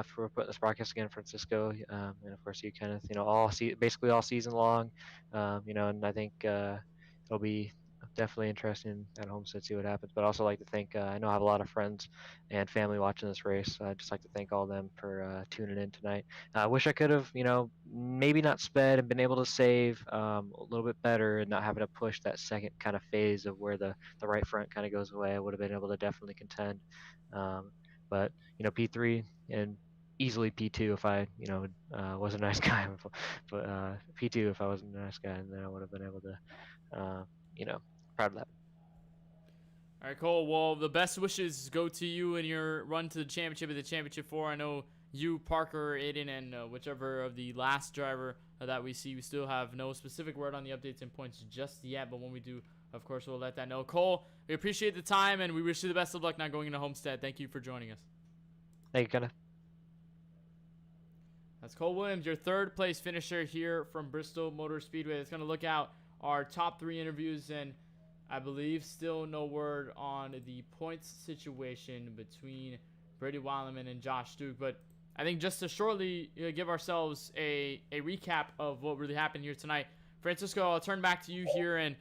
for putting this broadcast again, Francisco, and of course you, Kenneth. You know, basically all season long. You know, and I think it'll be definitely interesting at Homestead to see what happens. But I also like to thank. I know I have a lot of friends and family watching this race. So I'd just like to thank all of them for tuning in tonight. I wish I could have, you know, maybe not sped and been able to save a little bit better and not having to push that second kind of phase of where the right front kind of goes away. I would have been able to definitely contend. Um, but you know, P3 and easily P2 if I, you know, was a nice guy. But P2 if I wasn't a nice guy, and then I would have been able to, you know, proud of that. All right, Cole. Well, the best wishes go to you in your run to the championship of the Championship 4. I know you, Parker, Aiden, and whichever of the last driver that we see, we still have no specific word on the updates and points just yet. But when we do, of course, we'll let that know. Cole, we appreciate the time, and we wish you the best of luck not going into Homestead. Thank you for joining us. Thank you, Kenneth. That's Cole Williams, your third place finisher here from Bristol Motor Speedway. It's going to look out our top 3 interviews, and I believe still no word on the points situation between Brady Wileman and Josh Duke. But I think just to shortly give ourselves a recap of what really happened here tonight, Francisco, I'll turn back to you here. And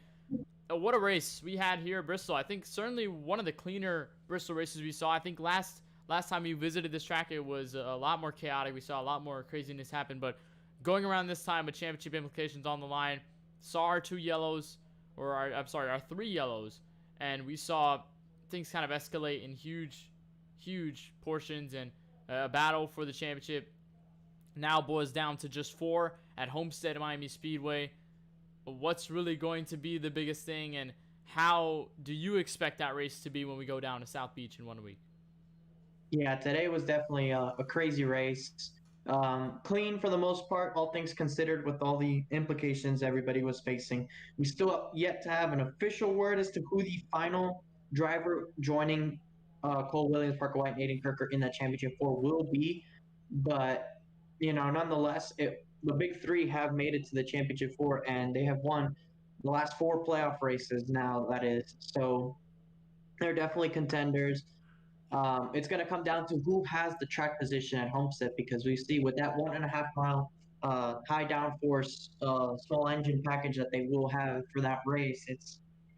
what a race we had here at Bristol. I think certainly one of the cleaner Bristol races we saw. I think last time we visited this track, it was a lot more chaotic. We saw a lot more craziness happen. But going around this time with championship implications on the line, saw our 2 yellows, or our 3 yellows, and we saw things kind of escalate in huge portions, and a battle for the championship now boils down to just 4 at Homestead Miami Speedway. What's really going to be the biggest thing, and how do you expect that race to be when we go down to South Beach in 1 week? Yeah, today was definitely a crazy race. Clean for the most part, all things considered, with all the implications everybody was facing. We still have yet to have an official word as to who the final driver joining Cole Williams, Parker White, and Aiden Kirker in that championship 4 will be. But, you know, nonetheless, the big 3 have made it to the championship 4, and they have won the last 4 playoff races now, that is. So they're definitely contenders. It's going to come down to who has the track position at Homestead, because we see with that 1.5 mile high downforce small engine package that they will have for that race,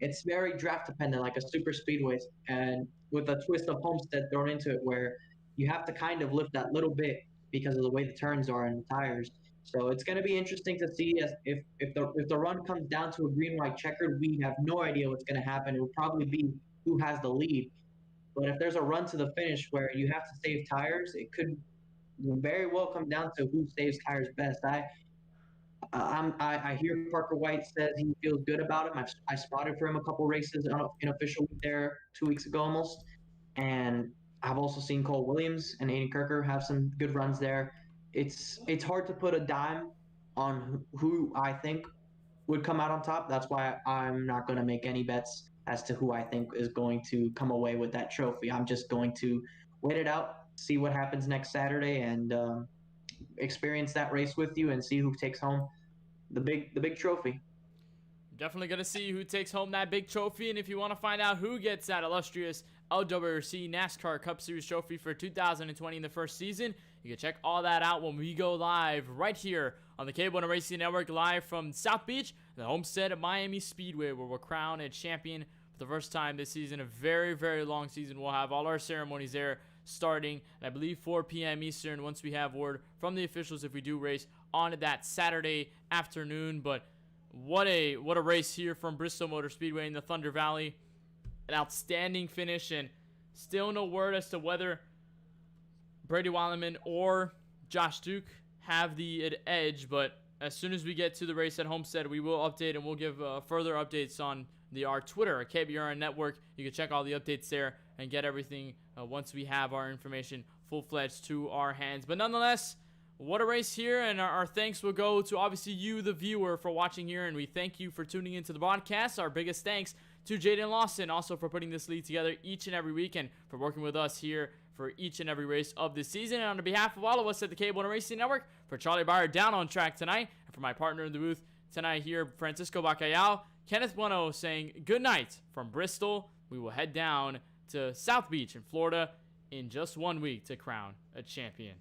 it's very draft dependent, like a super speedway, and with a twist of Homestead thrown into it, where you have to kind of lift that little bit because of the way the turns are and the tires. So it's going to be interesting to see if the run comes down to a green-white checkered. We have no idea what's going to happen. It will probably be who has the lead. But if there's a run to the finish where you have to save tires, it could very well come down to who saves tires best. I hear Parker White says he feels good about him. I spotted for him a couple races in official week there 2 weeks ago almost. And I've also seen Cole Williams and Aiden Kirker have some good runs there. It's hard to put a dime on who I think would come out on top. That's why I'm not going to make any bets as to who I think is going to come away with that trophy. I'm just going to wait it out, see what happens next Saturday, and experience that race with you and see who takes home the big trophy. Definitely going to see who takes home that big trophy. And if you want to find out who gets that illustrious LWRC NASCAR Cup Series trophy for 2020 in the first season, you can check all that out when we go live right here on the KBueno Racing Network, live from South Beach, the Homestead at Miami Speedway, where we'll crown a champion for the first time this season. A very, very long season. We'll have all our ceremonies there starting at, I believe, 4 p.m. Eastern, once we have word from the officials if we do race on that Saturday afternoon. But what a race here from Bristol Motor Speedway in the Thunder Valley. An outstanding finish, and still no word as to whether Brady Wileman or Josh Duke have the edge. But as soon as we get to the race at Homestead, we will update, and we'll give further updates on our Twitter at KBRN Network. You can check all the updates there and get everything once we have our information full-fledged to our hands. But nonetheless, what a race here, and our thanks will go to obviously you, the viewer, for watching here, and we thank you for tuning into the broadcast. Our biggest thanks to Jaden Lawson also for putting this lead together each and every week, and for working with us here for each and every race of this season. And on behalf of all of us at the KBueno Racing Network, for Charlie Baier down on track tonight, and for my partner in the booth tonight here, Francisco Bacallao, Kenneth Bueno saying good night from Bristol. We will head down to South Beach in Florida in just 1 week to crown a champion.